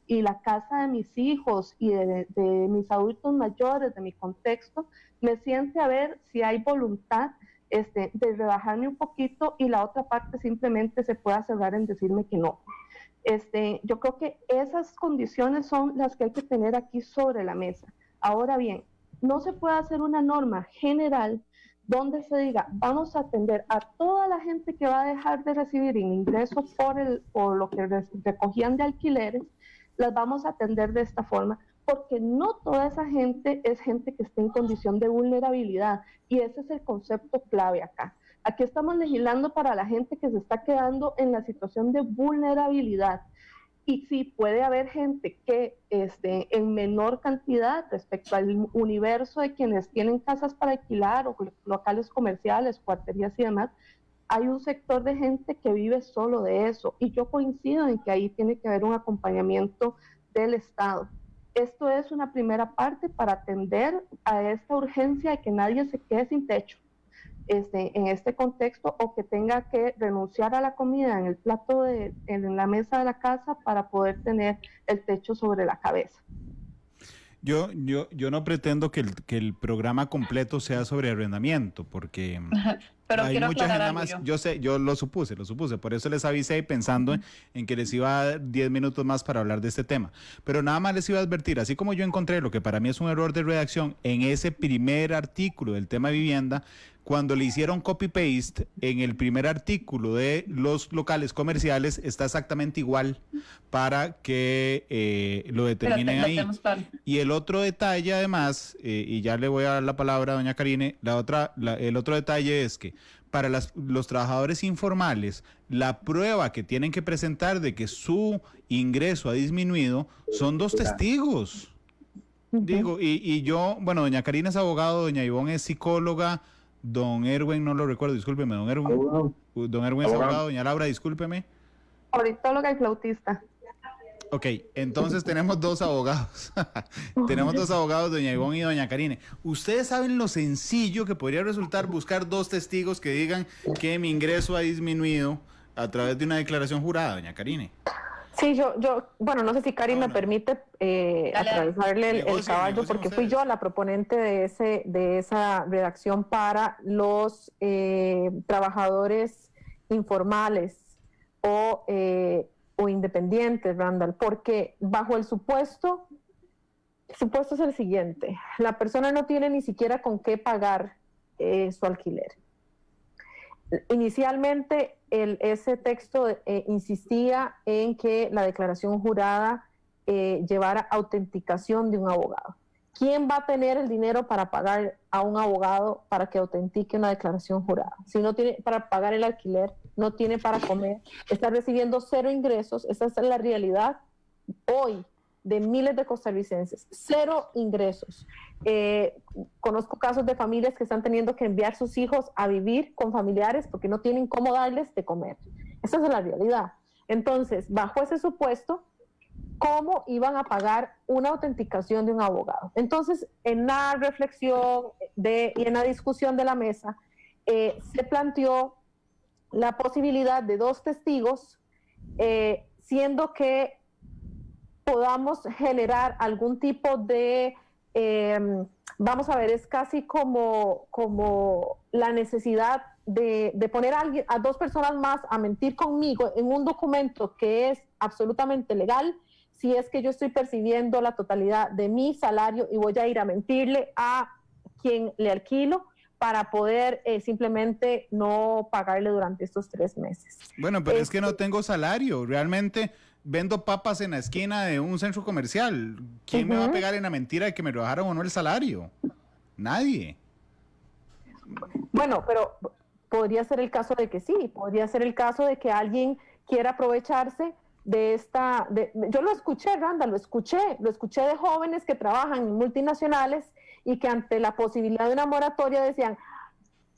y la casa de mis hijos y de mis adultos mayores, de mi contexto, me siente a ver si hay voluntad de rebajarme un poquito y la otra parte simplemente se pueda cerrar en decirme que no. Yo creo que esas condiciones son las que hay que tener aquí sobre la mesa. Ahora bien, no se puede hacer una norma general donde se diga, vamos a atender a toda la gente que va a dejar de recibir ingresos por lo que recogían de alquileres, las vamos a atender de esta forma, porque no toda esa gente es gente que esté en condición de vulnerabilidad, y ese es el concepto clave acá. Aquí estamos legislando para la gente que se está quedando en la situación de vulnerabilidad, Y sí, puede haber gente que en menor cantidad respecto al universo de quienes tienen casas para alquilar o locales comerciales, cuarterías y demás, hay un sector de gente que vive solo de eso. Y yo coincido en que ahí tiene que haber un acompañamiento del Estado. Esto es una primera parte para atender a esta urgencia de que nadie se quede sin techo en este contexto, o que tenga que renunciar a la comida en el plato en la mesa de la casa para poder tener el techo sobre la cabeza. Yo no pretendo que el programa completo sea sobre arrendamiento, porque pero hay quiero mucha aclarar gente algo más. Yo sé, yo lo supuse, por eso les avisé pensando en que les iba a dar 10 minutos más para hablar de este tema. Pero nada más les iba a advertir, así como yo encontré lo que para mí es un error de redacción en ese primer artículo del tema vivienda, cuando le hicieron copy-paste en el primer artículo de los locales comerciales, está exactamente igual para que lo determinen ahí. Y el otro detalle, además, y ya le voy a dar la palabra a doña Karine, el otro detalle es que para los trabajadores informales, la prueba que tienen que presentar de que su ingreso ha disminuido son 2 testigos. Digo, y yo, bueno, doña Karina es abogado, doña Ivonne es psicóloga, don Erwin, no lo recuerdo, discúlpeme, don Erwin es abogado, doña Laura, discúlpeme. Politóloga y flautista. Ok, entonces tenemos 2 abogados. Tenemos 2 abogados, doña Ivonne y doña Karine. Ustedes saben lo sencillo que podría resultar buscar 2 testigos que digan que mi ingreso ha disminuido a través de una declaración jurada, doña Karine. Sí, bueno, no sé si Cari me permite atravesarle el caballo, porque fui yo la proponente de esa redacción para los trabajadores informales o independientes, Randall, porque bajo el supuesto es el siguiente: la persona no tiene ni siquiera con qué pagar su alquiler. Inicialmente ese texto insistía en que la declaración jurada llevara autenticación de un abogado. ¿Quién va a tener el dinero para pagar a un abogado para que autentique una declaración jurada? Si no tiene para pagar el alquiler, no tiene para comer, está recibiendo 0 ingresos. Esa es la realidad hoy de miles de costarricenses, 0 ingresos. Conozco casos de familias que están teniendo que enviar sus hijos a vivir con familiares porque no tienen cómo darles de comer. Esa es la realidad. Entonces, bajo ese supuesto, ¿cómo iban a pagar una autenticación de un abogado? Entonces, en la reflexión y en la discusión de la mesa, se planteó la posibilidad de 2 testigos, siendo que podamos generar algún tipo de, vamos a ver, es casi como la necesidad de poner a 2 personas más a mentir conmigo en un documento que es absolutamente legal, si es que yo estoy percibiendo la totalidad de mi salario y voy a ir a mentirle a quien le alquilo para poder simplemente no pagarle durante estos 3 meses. Bueno, pero es que no tengo salario, realmente vendo papas en la esquina de un centro comercial. ¿Quién me va a pegar en la mentira de que me rebajaron o no el salario? Nadie. Bueno, pero podría ser el caso de que sí, podría ser el caso de que alguien quiera aprovecharse de yo lo escuché, Randall, lo escuché de jóvenes que trabajan en multinacionales y que ante la posibilidad de una moratoria decían,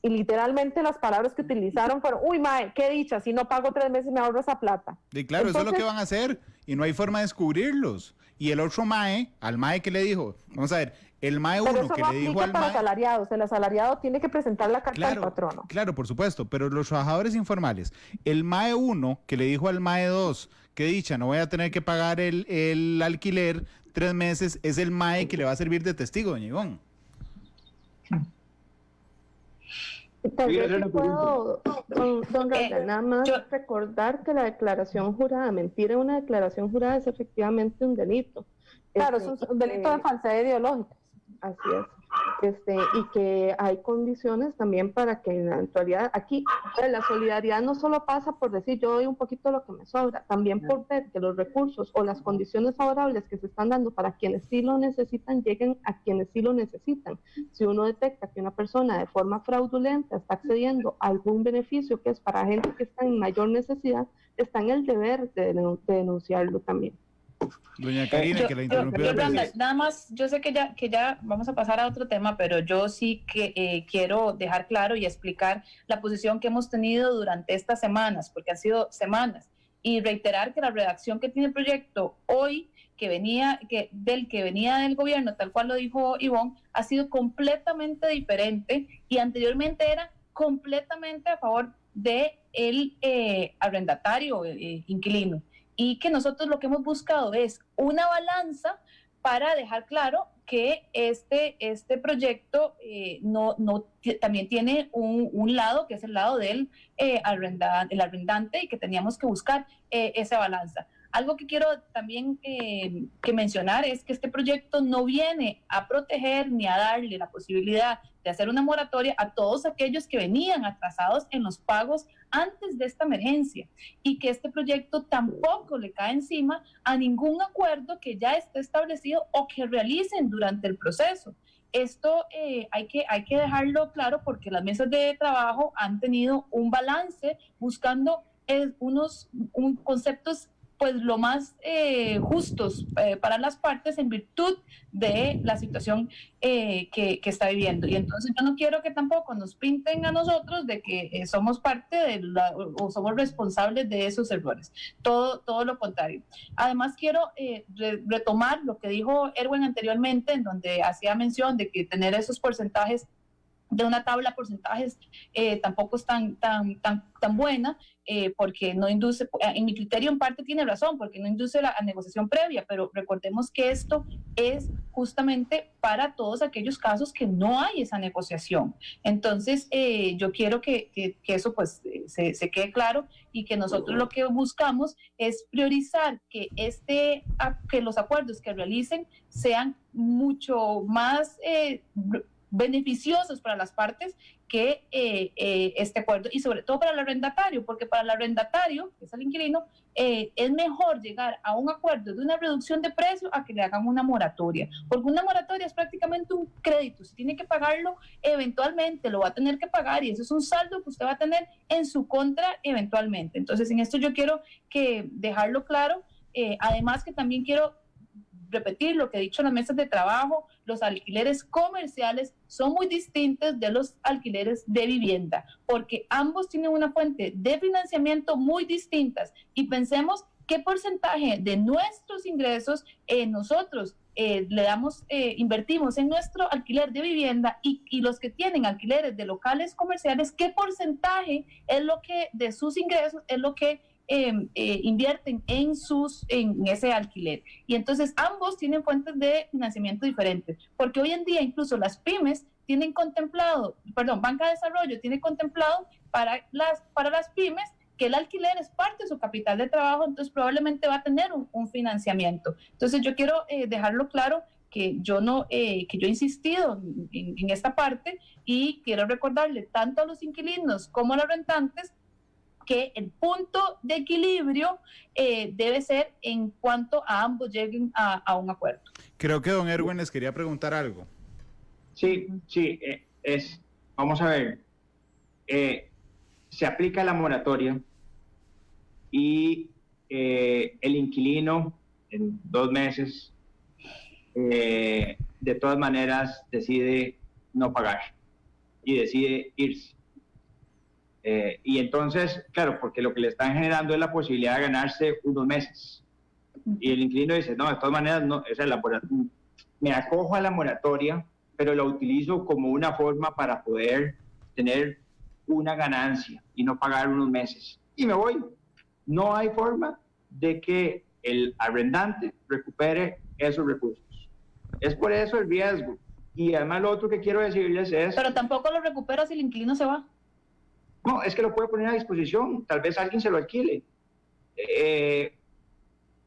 y literalmente las palabras que utilizaron fueron, uy, mae, qué dicha, si no pago 3 meses me ahorro esa plata. Y claro, entonces, eso es lo que van a hacer y no hay forma de descubrirlos. Y el otro mae, al mae que le dijo, vamos a ver, el mae 1 que le dijo al para mae... asalariados, el asalariado tiene que presentar la carta al patrono. Claro, por supuesto, pero los trabajadores informales, el mae 1 que le dijo al mae 2, qué dicha, no voy a tener que pagar el alquiler 3 meses, es el mae que le va a servir de testigo, doña Ivonne. Tal vez sí puedo, don Randall, nada más recordar que la declaración jurada, mentir en una declaración jurada es efectivamente un delito. Claro, es un delito de falsedad ideológica. Así es. y que hay condiciones también para que en la actualidad aquí la solidaridad no solo pasa por decir yo doy un poquito de lo que me sobra, también por ver que los recursos o las condiciones favorables que se están dando para quienes sí lo necesitan lleguen a quienes sí lo necesitan. Si uno detecta que una persona de forma fraudulenta está accediendo a algún beneficio que es para gente que está en mayor necesidad, está en el deber de denunciarlo también. Doña Karina, que la interrumpió. Nada más, yo sé que ya vamos a pasar a otro tema, pero yo sí que quiero dejar claro y explicar la posición que hemos tenido durante estas semanas, porque han sido semanas, y reiterar que la redacción que tiene el proyecto hoy, que venía del gobierno, tal cual lo dijo Ivonne, ha sido completamente diferente, y anteriormente era completamente a favor de el arrendatario, inquilino. Y que nosotros lo que hemos buscado es una balanza para dejar claro que este proyecto también tiene un lado, que es el lado del arrendante, y que teníamos que buscar esa balanza. Algo que quiero también que mencionar es que este proyecto no viene a proteger ni a darle la posibilidad de hacer una moratoria a todos aquellos que venían atrasados en los pagos antes de esta emergencia, y que este proyecto tampoco le cae encima a ningún acuerdo que ya esté establecido o que realicen durante el proceso. Esto hay que dejarlo claro, porque las mesas de trabajo han tenido un balance buscando unos conceptos pues lo más justos para las partes en virtud de la situación que está viviendo. Y entonces yo no quiero que tampoco nos pinten a nosotros de que somos parte o somos responsables de esos errores. Todo lo contrario. Además quiero retomar lo que dijo Erwin anteriormente, en donde hacía mención de que tener esos porcentajes de una tabla de porcentajes tampoco es tan buena, porque no induce, en mi criterio en parte tiene razón, porque no induce la negociación previa, pero recordemos que esto es justamente para todos aquellos casos que no hay esa negociación. Entonces, yo quiero que eso pues se quede claro, y que nosotros lo que buscamos es priorizar que los acuerdos que realicen sean mucho más beneficiosos para las partes que este acuerdo, y sobre todo para el arrendatario, porque para el arrendatario, que es el inquilino, es mejor llegar a un acuerdo de una reducción de precio a que le hagan una moratoria, porque una moratoria es prácticamente un crédito, si tiene que pagarlo eventualmente lo va a tener que pagar, y eso es un saldo que usted va a tener en su contra eventualmente. Entonces en esto yo quiero dejarlo claro, además que también quiero repetir lo que he dicho en las mesas de trabajo: los alquileres comerciales son muy distintos de los alquileres de vivienda, porque ambos tienen una fuente de financiamiento muy distintas, y pensemos qué porcentaje de nuestros ingresos nosotros invertimos en nuestro alquiler de vivienda, y los que tienen alquileres de locales comerciales, qué porcentaje es lo que de sus ingresos es lo que invierten en ese alquiler. Y entonces ambos tienen fuentes de financiamiento diferentes, porque hoy en día incluso las pymes tienen contemplado, Banca de Desarrollo tiene contemplado para las pymes que el alquiler es parte de su capital de trabajo, entonces probablemente va a tener un financiamiento. Entonces yo quiero dejarlo claro, que yo he insistido en esta parte, y quiero recordarle tanto a los inquilinos como a los rentantes que el punto de equilibrio debe ser en cuanto a ambos lleguen a un acuerdo. Creo que don Erwin les quería preguntar algo. Sí, vamos a ver, se aplica la moratoria, y el inquilino en 2 meses de todas maneras decide no pagar y decide irse. Y entonces, claro, porque lo que le están generando es la posibilidad de ganarse unos meses. Y el inquilino dice, no, de todas maneras, no, me acojo a la moratoria, pero la utilizo como una forma para poder tener una ganancia y no pagar unos meses. Y me voy. No hay forma de que el arrendante recupere esos recursos. Es por eso el riesgo. Y además lo otro que quiero decirles es... Pero tampoco lo recupera si el inquilino se va. No, es que lo puede poner a disposición, tal vez alguien se lo alquile.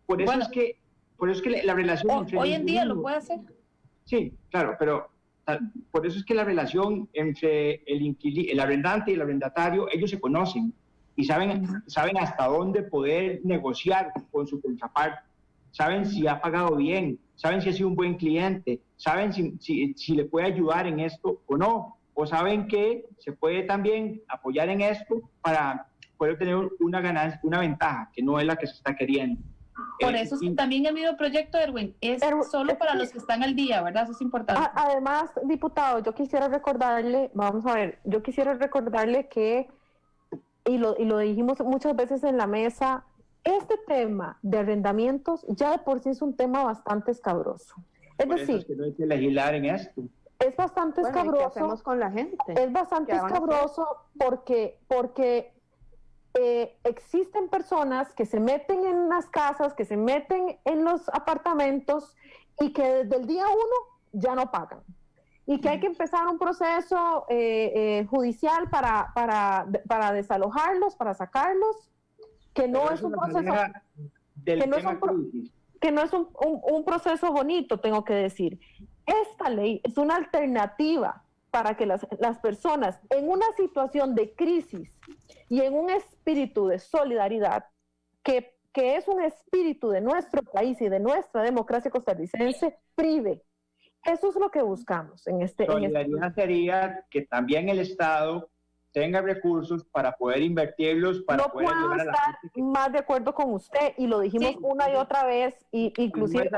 Por eso es que la relación... Hoy en día lo puede hacer. Sí, claro, pero Por eso es que la relación entre el arrendante y el arrendatario, ellos se conocen y saben hasta dónde poder negociar con su contraparte. Saben si ha pagado bien, saben si ha sido un buen cliente, saben si le puede ayudar en esto o no, o saben que se puede también apoyar en esto para poder tener una ganancia, una ventaja, que no es la que se está queriendo. Por eso también el videoproyecto, Erwin, es solo para los que están al día, ¿verdad? Eso es importante. Además, diputado, yo quisiera recordarle, vamos a ver, yo quisiera recordarle que, y lo dijimos muchas veces en la mesa, este tema de arrendamientos ya de por sí es un tema bastante escabroso. Es decir, es que no hay que legislar en esto. Es bastante escabroso. ¿Qué hacemos con la gente? Es bastante escabroso porque existen personas que se meten en las casas, que se meten en los apartamentos y que desde el día 1 ya no pagan. Y que hay que empezar un proceso judicial para desalojarlos, para sacarlos, que no es un proceso que no es un proceso bonito, tengo que decir. Esta ley es una alternativa para que las personas en una situación de crisis y en un espíritu de solidaridad, que es un espíritu de nuestro país y de nuestra democracia costarricense, prive. Eso es lo que buscamos en este... Solidaridad sería que también el Estado tenga recursos para poder invertirlos, para no poder ayudar a la gente. No puedo estar más de acuerdo con usted, y lo dijimos una y otra vez, y inclusive...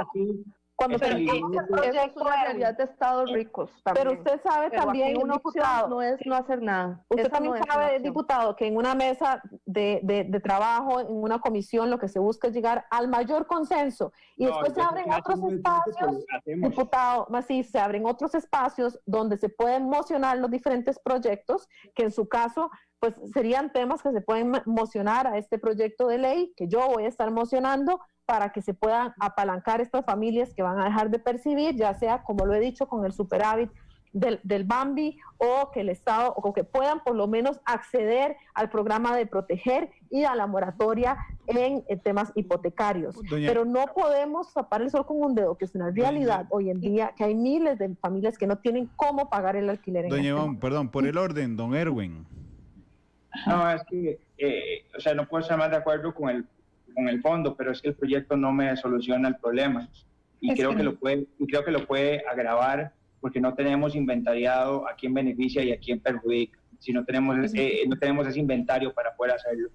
Cuando tenemos el proyecto es una realidad de estados ricos también. Pero usted sabe también, una diputado, no es no hacer nada. Usted Eso también sabe, diputado, que en una mesa de trabajo, en una comisión, lo que se busca es llegar al mayor consenso. Y después se abren otros espacios, diputado, más sí, se abren otros espacios donde se pueden mocionar los diferentes proyectos, que en su caso, pues serían temas que se pueden mocionar a este proyecto de ley, que yo voy a estar mocionando, para que se puedan apalancar estas familias que van a dejar de percibir, ya sea, como lo he dicho, con el superávit del Bambi, o que el Estado, o que puedan por lo menos acceder al programa de proteger y a la moratoria en temas hipotecarios. Pero no podemos tapar el sol con un dedo, que es una realidad hoy en día, que hay miles de familias que no tienen cómo pagar el alquiler. Perdón, por el orden, don Erwin. No, es que, o sea, no puedo estar más de acuerdo con el fondo, pero es que el proyecto no me soluciona el problema y creo que lo puede agravar, porque no tenemos inventariado a quién beneficia y a quién perjudica. Si no tenemos ese inventario para poder hacerlo.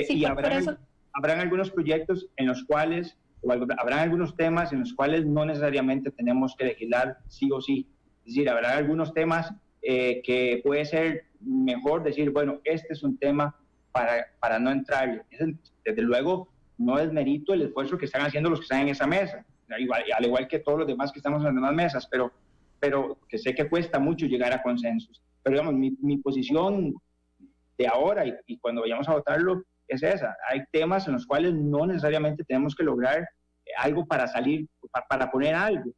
Y habrán algunos proyectos en los cuales, o habrán algunos temas en los cuales no necesariamente tenemos que legislar sí o sí. Es decir, habrá algunos temas que puede ser mejor decir, bueno, este es un tema para no entrar. Desde luego, no es mérito el esfuerzo que están haciendo los que están en esa mesa, al igual que todos los demás que estamos en las demás mesas, pero que sé que cuesta mucho llegar a consensos. Pero digamos, mi posición de ahora y cuando vayamos a votarlo es esa. Hay temas en los cuales no necesariamente tenemos que lograr algo para salir, para poner algo.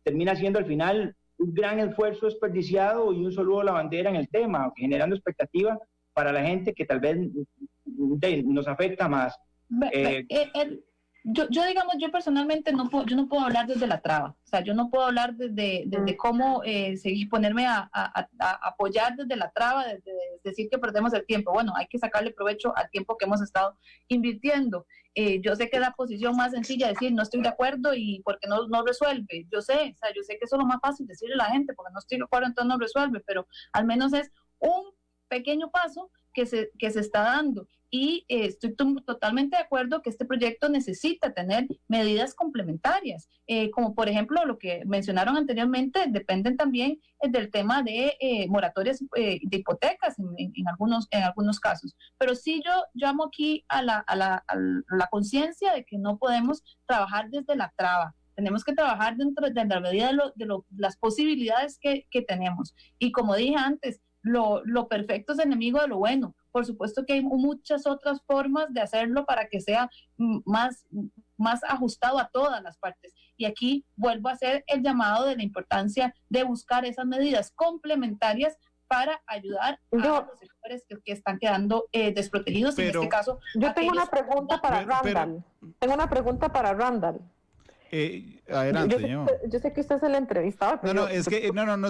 Termina siendo al final un gran esfuerzo desperdiciado y un saludo a la bandera en el tema, generando expectativa para la gente que tal vez nos afecta más. Yo personalmente no puedo hablar desde la traba, o sea, yo no puedo hablar desde cómo ponerme a apoyar desde la traba, desde decir que perdemos el tiempo. Bueno, hay que sacarle provecho al tiempo que hemos estado invirtiendo. Yo sé que la posición más sencilla es decir no estoy de acuerdo y porque no resuelve, yo sé que eso es lo más fácil decirle a la gente, porque no estoy de acuerdo entonces no resuelve, pero al menos es un pequeño paso que se está dando. Y estoy totalmente de acuerdo que este proyecto necesita tener medidas complementarias, como por ejemplo lo que mencionaron anteriormente, dependen también del tema de moratorias de hipotecas en algunos casos. Pero sí yo llamo aquí a la conciencia de que no podemos trabajar desde la traba. Tenemos que trabajar dentro de la medida de las posibilidades que tenemos. Y como dije antes, lo perfecto es enemigo de lo bueno. Por supuesto que hay muchas otras formas de hacerlo para que sea más ajustado a todas las partes. Y aquí vuelvo a hacer el llamado de la importancia de buscar esas medidas complementarias para ayudar a los sectores que están quedando desprotegidos. En este caso, yo tengo una pregunta para Randall. Tengo una pregunta para Randall. Adelante, yo sé que usted es el entrevistador. No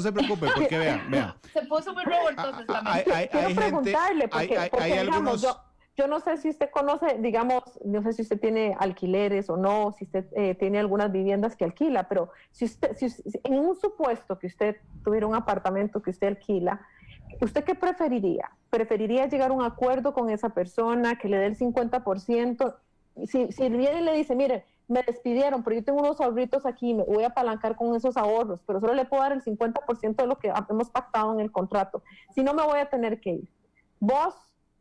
se preocupe, porque vean. Se puso muy robo entonces también. Quiero preguntarle, porque digamos, yo no sé si usted conoce, digamos, no sé si usted tiene alquileres o no, si usted tiene algunas viviendas que alquila, pero si en un supuesto que usted tuviera un apartamento que usted alquila, ¿usted qué preferiría? ¿Preferiría llegar a un acuerdo con esa persona, que le dé el 50%? Si viene y le dice, mire, me despidieron, pero yo tengo unos ahorritos aquí, me voy a apalancar con esos ahorros, pero solo le puedo dar el 50% de lo que hemos pactado en el contrato. Si no, me voy a tener que ir. ¿Vos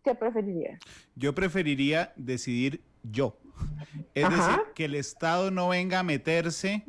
qué preferirías? Yo preferiría decidir yo. Es decir, que el Estado no venga a meterse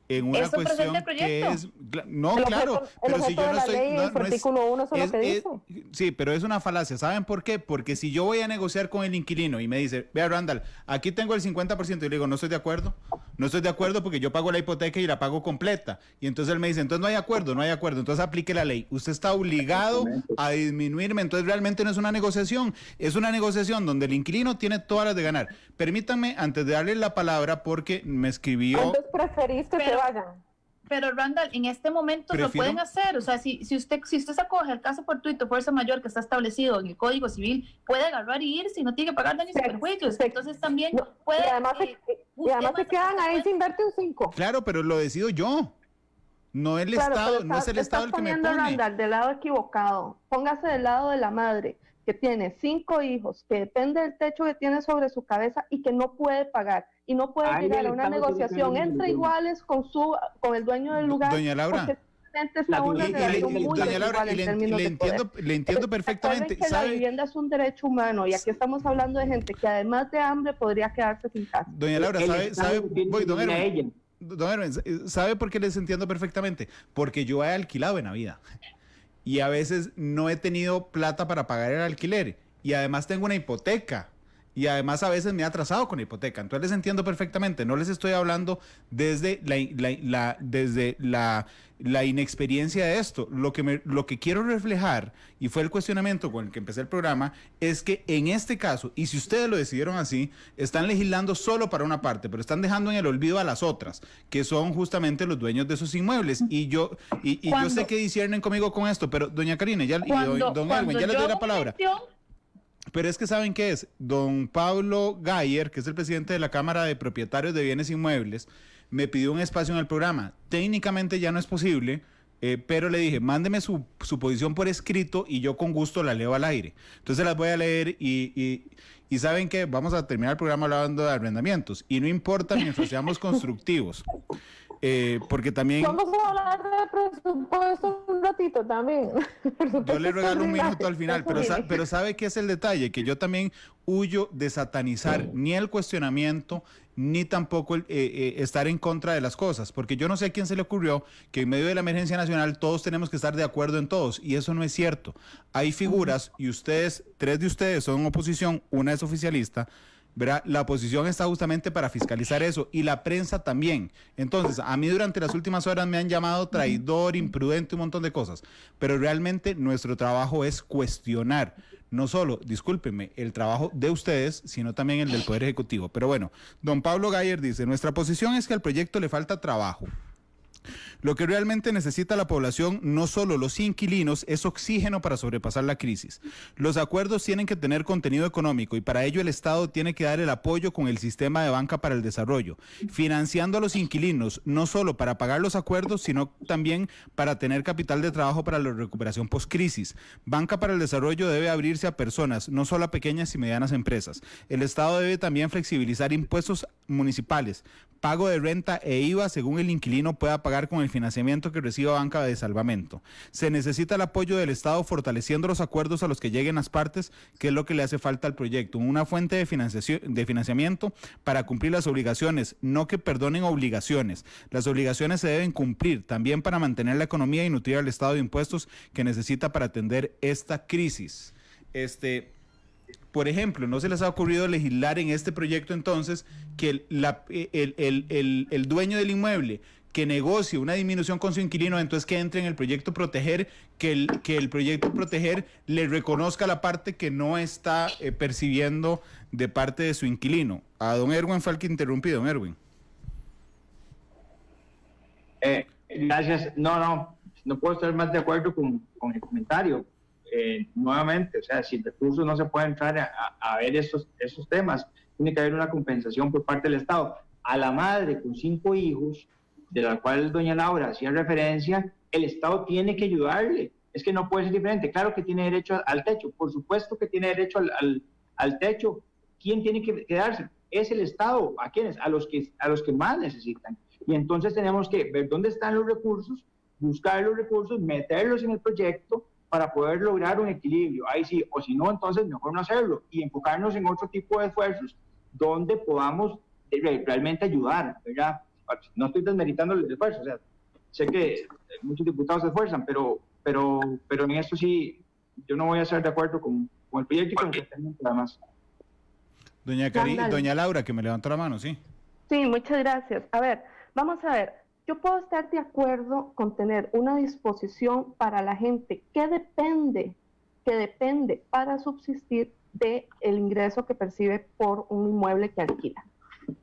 en una cuestión que es... No, claro, pero si yo no estoy... artículo 1 eso es lo que dice. Sí, pero es una falacia. ¿Saben por qué? Porque si yo voy a negociar con el inquilino y me dice, vea, Randall, aquí tengo el 50%, y le digo, no estoy de acuerdo. No estoy de acuerdo porque yo pago la hipoteca y la pago completa. Y entonces él me dice, entonces no hay acuerdo. Entonces aplique la ley. Usted está obligado a disminuirme. Entonces realmente no es una negociación. Es una negociación donde el inquilino tiene todas las de ganar. Permítanme, antes de darle la palabra, porque me escribió... Entonces preferís que se vayan. Pero Randall, en este momento lo pueden hacer. O sea, si usted se acoge al caso fortuito, fuerza mayor que está establecido en el Código Civil, puede agarrar y ir si no tiene que pagar daños y perjuicios. Entonces también puede... Y además se quedan ahí sin verte un 5. Claro, pero lo decido yo. No el Estado, no es el Estado el que me pone. Randall, del lado equivocado. Póngase del lado de la madre que tiene 5 hijos, que depende del techo que tiene sobre su cabeza y que no puede pagar y no puede llegar a una negociación entre iguales con el dueño del lugar. Doña Laura, le entiendo perfectamente. La vivienda es un derecho humano y aquí estamos hablando de gente que además de hambre podría quedarse sin casa. Doña Laura, don Erwin, ¿sabe por qué les entiendo perfectamente? Porque yo he alquilado en la vida y a veces no he tenido plata para pagar el alquiler y además tengo una hipoteca. Y además a veces me he atrasado con la hipoteca. Entonces les entiendo perfectamente. No les estoy hablando desde la inexperiencia de esto. Lo que quiero reflejar, y fue el cuestionamiento con el que empecé el programa, es que en este caso, y si ustedes lo decidieron así, están legislando solo para una parte, pero están dejando en el olvido a las otras, que son justamente los dueños de esos inmuebles. Y yo sé que disciernen conmigo con esto, pero doña Karina don Erwin, ya les doy la palabra. Pero es que ¿saben qué es? Don Pablo Gayer, que es el presidente de la Cámara de Propietarios de Bienes Inmuebles, me pidió un espacio en el programa. Técnicamente ya no es posible, pero le dije, mándeme su posición por escrito y yo con gusto la leo al aire. Entonces las voy a leer y ¿saben qué? Vamos a terminar el programa hablando de arrendamientos. Y no importa mientras seamos constructivos. Porque también... Vamos a hablar de presupuesto un ratito también. Yo le regalo un minuto al final, pero ¿sabe qué es el detalle? Que yo también huyo de satanizar ni el cuestionamiento, ni tampoco estar en contra de las cosas, porque yo no sé a quién se le ocurrió que en medio de la emergencia nacional todos tenemos que estar de acuerdo en todos, y eso no es cierto. Hay figuras, y ustedes, 3 de ustedes son oposición, una es oficialista, ¿verdad? La oposición está justamente para fiscalizar eso y la prensa también. Entonces, a mí durante las últimas horas me han llamado traidor, imprudente, un montón de cosas, pero realmente nuestro trabajo es cuestionar, no solo, discúlpenme, el trabajo de ustedes, sino también el del Poder Ejecutivo. Pero bueno, don Pablo Gayer dice, nuestra posición es que al proyecto le falta trabajo. Lo que realmente necesita la población, no solo los inquilinos, es oxígeno para sobrepasar la crisis. Los acuerdos tienen que tener contenido económico y para ello el Estado tiene que dar el apoyo con el sistema de banca para el desarrollo, financiando a los inquilinos, no solo para pagar los acuerdos, sino también para tener capital de trabajo para la recuperación post-crisis. Banca para el desarrollo debe abrirse a personas, no solo a pequeñas y medianas empresas. El Estado debe también flexibilizar impuestos municipales, pago de renta e IVA según el inquilino pueda pagar con el financiamiento que reciba banca de salvamento. Se necesita el apoyo del Estado fortaleciendo los acuerdos a los que lleguen las partes, que es lo que le hace falta al proyecto. Una fuente de financiamiento para cumplir las obligaciones, no que perdonen obligaciones. Las obligaciones se deben cumplir también para mantener la economía y nutrir al Estado de impuestos que necesita para atender esta crisis. Por ejemplo, ¿no se les ha ocurrido legislar en este proyecto entonces que el dueño del inmueble que negocie una disminución con su inquilino, entonces que entre en el proyecto Proteger, que el proyecto Proteger le reconozca la parte que no está percibiendo de parte de su inquilino? A don Erwin fue el que interrumpí, don Erwin. Gracias. No puedo estar más de acuerdo con el comentario. Nuevamente, o sea, sin recursos no se puede entrar a ver esos temas. Tiene que haber una compensación por parte del Estado. A la madre con 5 hijos, de la cual doña Laura hacía referencia, el Estado tiene que ayudarle. Es que no puede ser diferente. Claro que tiene derecho al techo, por supuesto que tiene derecho al techo. ¿Quién tiene que quedarse? Es el Estado. ¿A quiénes? A los que más necesitan. Y entonces tenemos que ver dónde están los recursos, buscar los recursos, meterlos en el proyecto para poder lograr un equilibrio. Ahí sí, o si no, entonces mejor no hacerlo y enfocarnos en otro tipo de esfuerzos donde podamos realmente ayudar, ¿verdad? No estoy desmeritando el esfuerzo, o sea, sé que muchos diputados se esfuerzan, pero en esto sí, yo no voy a estar de acuerdo con el proyecto y con el tratamiento nada más. Doña Laura, que me levantó la mano, sí. Sí, muchas gracias. A ver, vamos a ver. Yo puedo estar de acuerdo con tener una disposición para la gente que depende para subsistir del ingreso que percibe por un inmueble que alquila.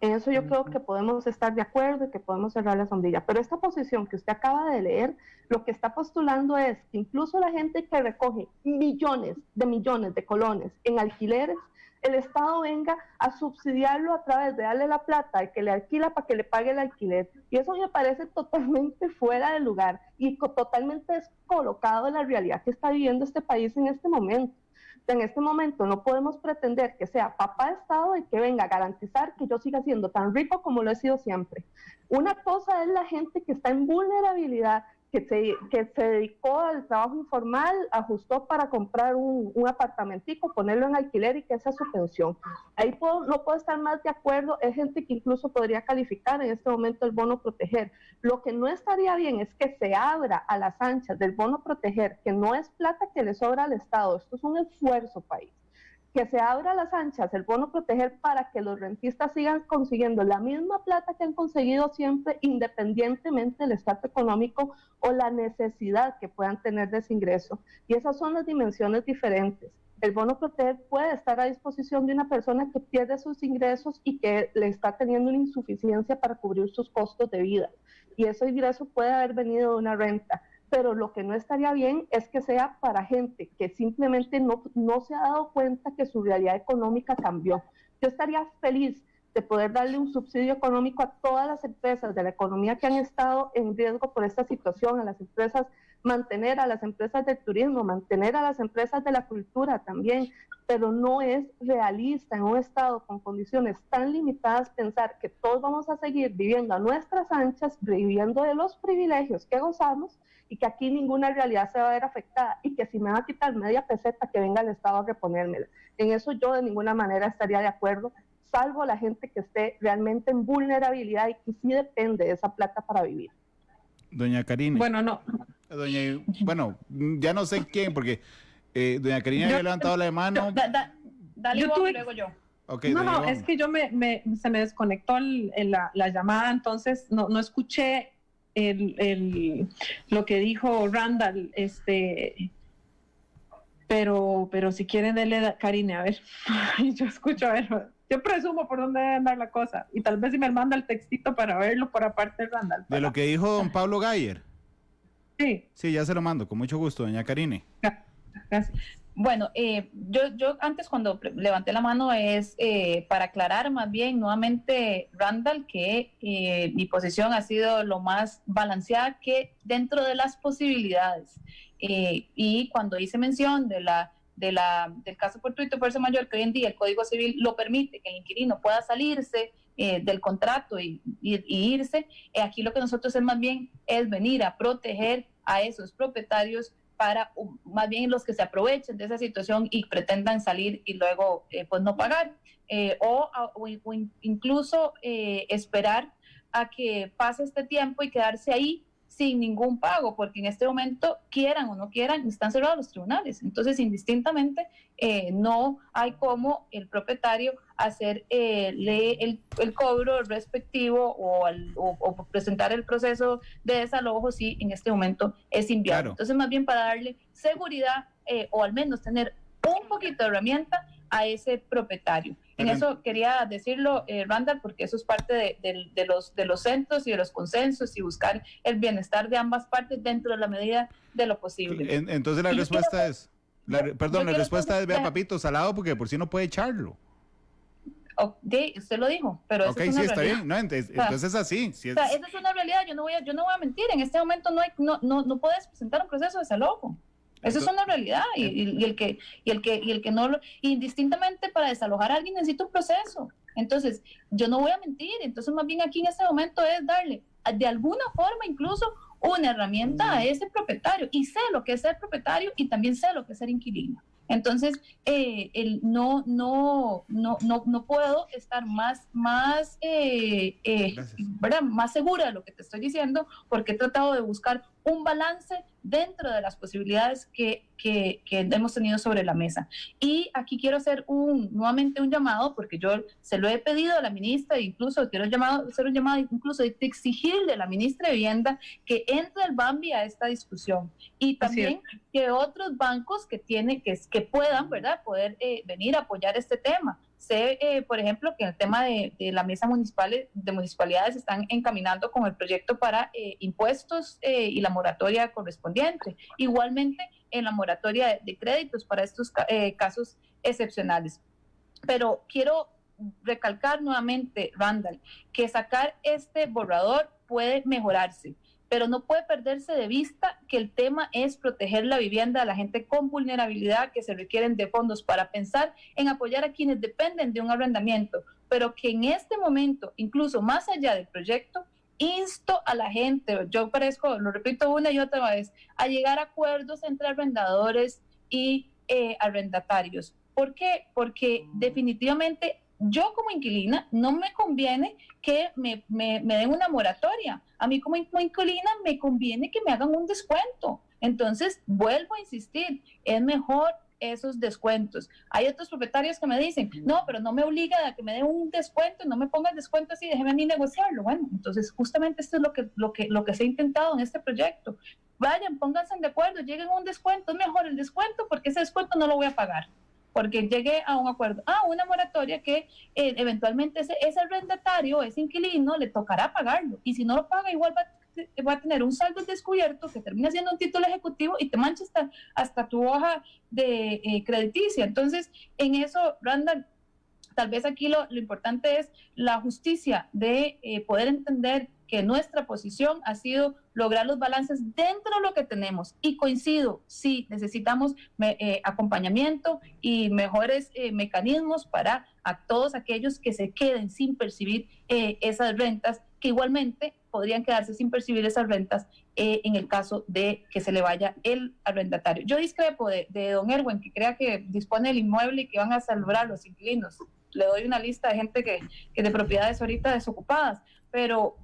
En eso yo creo que podemos estar de acuerdo y que podemos cerrar la sombrilla. Pero esta posición que usted acaba de leer, lo que está postulando es que incluso la gente que recoge millones de colones en alquileres, el Estado venga a subsidiarlo a través de darle la plata al que le alquila para que le pague el alquiler. Y eso me parece totalmente fuera de lugar y totalmente descolocado de la realidad que está viviendo este país en este momento. En este momento no podemos pretender que sea papá Estado el que venga a garantizar que yo siga siendo tan rico como lo he sido siempre. Una cosa es la gente que está en vulnerabilidad, que se dedicó al trabajo informal, ajustó para comprar un apartamentico, ponerlo en alquiler y que esa es su pensión. Ahí no puedo estar más de acuerdo. Es gente que incluso podría calificar en este momento el bono proteger. Lo que no estaría bien es que se abra a las anchas del bono proteger, que no es plata que le sobra al Estado, esto es un esfuerzo, país. Que se abra a las anchas el bono proteger para que los rentistas sigan consiguiendo la misma plata que han conseguido siempre, independientemente del estatus económico o la necesidad que puedan tener de ese ingreso. Y esas son las dimensiones diferentes. El bono proteger puede estar a disposición de una persona que pierde sus ingresos y que le está teniendo una insuficiencia para cubrir sus costos de vida. Y ese ingreso puede haber venido de una renta. Pero lo que no estaría bien es que sea para gente que simplemente no se ha dado cuenta que su realidad económica cambió. Yo estaría feliz de poder darle un subsidio económico a todas las empresas de la economía que han estado en riesgo por esta situación, a las empresas, mantener a las empresas del turismo, mantener a las empresas de la cultura también, pero no es realista en un estado con condiciones tan limitadas pensar que todos vamos a seguir viviendo a nuestras anchas, viviendo de los privilegios que gozamos y que aquí ninguna realidad se va a ver afectada y que si me va a quitar media peseta que venga el Estado a reponérmela. En eso yo de ninguna manera estaría de acuerdo, salvo la gente que esté realmente en vulnerabilidad y que sí depende de esa plata para vivir. Doña Karine. Bueno, no. Ya no sé quién, porque doña Karine había levantado la mano. Dale vos, luego yo. Okay, no, es que se me desconectó la llamada, entonces no escuché lo que dijo Randall, pero si quieren denle Karine, a ver, yo escucho, a ver, yo presumo por dónde debe andar la cosa, y tal vez si me manda el textito para verlo por aparte de Randall. De lo que dijo don Pablo Gayer. Sí. Sí, ya se lo mando, con mucho gusto, doña Karine. Gracias. Bueno, yo antes cuando levanté la mano es para aclarar más bien nuevamente, Randall, que mi posición ha sido lo más balanceada que dentro de las posibilidades. Y cuando hice mención del caso fortuito fuerza mayor, que hoy en día el Código Civil lo permite, que el inquilino pueda salirse del contrato y irse, aquí lo que nosotros es más bien es venir a proteger a esos propietarios para más bien los que se aprovechen de esa situación y pretendan salir y luego pues no pagar, o incluso esperar a que pase este tiempo y quedarse ahí sin ningún pago, porque en este momento, quieran o no quieran, están cerrados los tribunales. Entonces, indistintamente, no hay cómo el propietario hacer el cobro respectivo o presentar el proceso de desalojo si en este momento es inviable. Claro. Entonces, más bien para darle seguridad o al menos tener un poquito de herramienta a ese propietario. En eso quería decirlo, Randall, porque eso es parte de los centros y de los consensos y buscar el bienestar de ambas partes dentro de la medida de lo posible. Entonces la respuesta es, la respuesta es, vea, papito, salado, porque por si no puede echarlo. Okay, usted lo dijo, pero eso es una está realidad. bien, no, entonces es así. Si es... O sea, esa es una realidad, yo no voy a mentir, en este momento no puedes presentar un proceso de desalojo. Eso es una realidad y el que no lo, indistintamente para desalojar a alguien necesita un proceso. Entonces, yo no voy a mentir, entonces más bien aquí en este momento es darle de alguna forma incluso una herramienta a ese propietario, y sé lo que es ser propietario y también sé lo que es ser inquilino. Entonces, no puedo estar más segura de lo que te estoy diciendo, porque he tratado de buscar un balance dentro de las posibilidades que hemos tenido sobre la mesa. Y aquí quiero hacer nuevamente un llamado, porque yo se lo he pedido a la ministra, incluso quiero hacer un llamado incluso de exigirle a la ministra de Vivienda que entre el Bambi a esta discusión, y también que otros bancos que puedan, ¿verdad?, poder venir a apoyar este tema. Sé, por ejemplo, que el tema de la mesa de municipalidades están encaminando con el proyecto para impuestos y la moratoria correspondiente. Igualmente, en la moratoria de créditos para estos casos excepcionales. Pero quiero recalcar nuevamente, Randall, que sacar este borrador puede mejorarse, pero no puede perderse de vista que el tema es proteger la vivienda de la gente con vulnerabilidad, que se requieren de fondos para pensar en apoyar a quienes dependen de un arrendamiento, pero que en este momento, incluso más allá del proyecto, insto a la gente, yo lo repito una y otra vez, a llegar a acuerdos entre arrendadores y arrendatarios. ¿Por qué? Porque definitivamente yo como inquilina no me conviene que me den una moratoria. A mí como inquilina me conviene que me hagan un descuento. Entonces, vuelvo a insistir, es mejor esos descuentos. Hay otros propietarios que me dicen, no, pero no me obliga a que me den un descuento, no me ponga el descuento así, déjeme a mí negociarlo. Bueno, entonces justamente esto es lo que se ha intentado en este proyecto. Vayan, pónganse de acuerdo, lleguen a un descuento, es mejor el descuento porque ese descuento no lo voy a pagar, porque llegué a un acuerdo, una moratoria que eventualmente ese arrendatario, ese inquilino, le tocará pagarlo, y si no lo paga igual va a tener un saldo descubierto que termina siendo un título ejecutivo y te mancha hasta tu hoja de crediticia. Entonces, en eso, Randall, tal vez aquí lo importante es la justicia de poder entender que nuestra posición ha sido lograr los balances dentro de lo que tenemos. Y coincido, sí, necesitamos acompañamiento y mejores mecanismos para a todos aquellos que se queden sin percibir esas rentas, que igualmente podrían quedarse sin percibir esas rentas en el caso de que se le vaya el arrendatario. Yo discrepo de don Erwin, que crea que dispone del inmueble y que van a salvar a los inquilinos. Le doy una lista de gente que de propiedades ahorita desocupadas, pero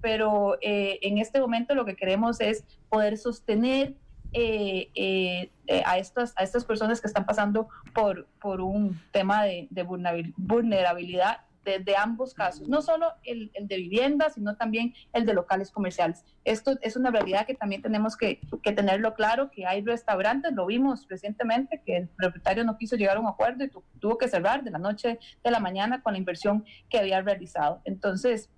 en este momento lo que queremos es poder sostener a estas personas que están pasando por un tema de vulnerabilidad de ambos casos, no solo el de vivienda, sino también el de locales comerciales. Esto es una realidad que también tenemos que tenerlo claro, que hay restaurantes, lo vimos recientemente, que el propietario no quiso llegar a un acuerdo y tuvo que cerrar de la noche a la mañana con la inversión que había realizado. Entonces,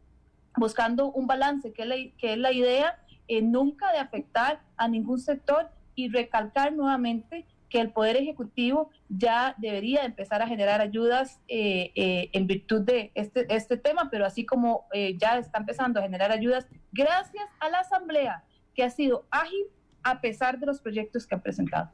buscando un balance, que es la idea, nunca de afectar a ningún sector, y recalcar nuevamente que el Poder Ejecutivo ya debería empezar a generar ayudas en virtud de este tema, pero así como ya está empezando a generar ayudas gracias a la Asamblea, que ha sido ágil a pesar de los proyectos que han presentado.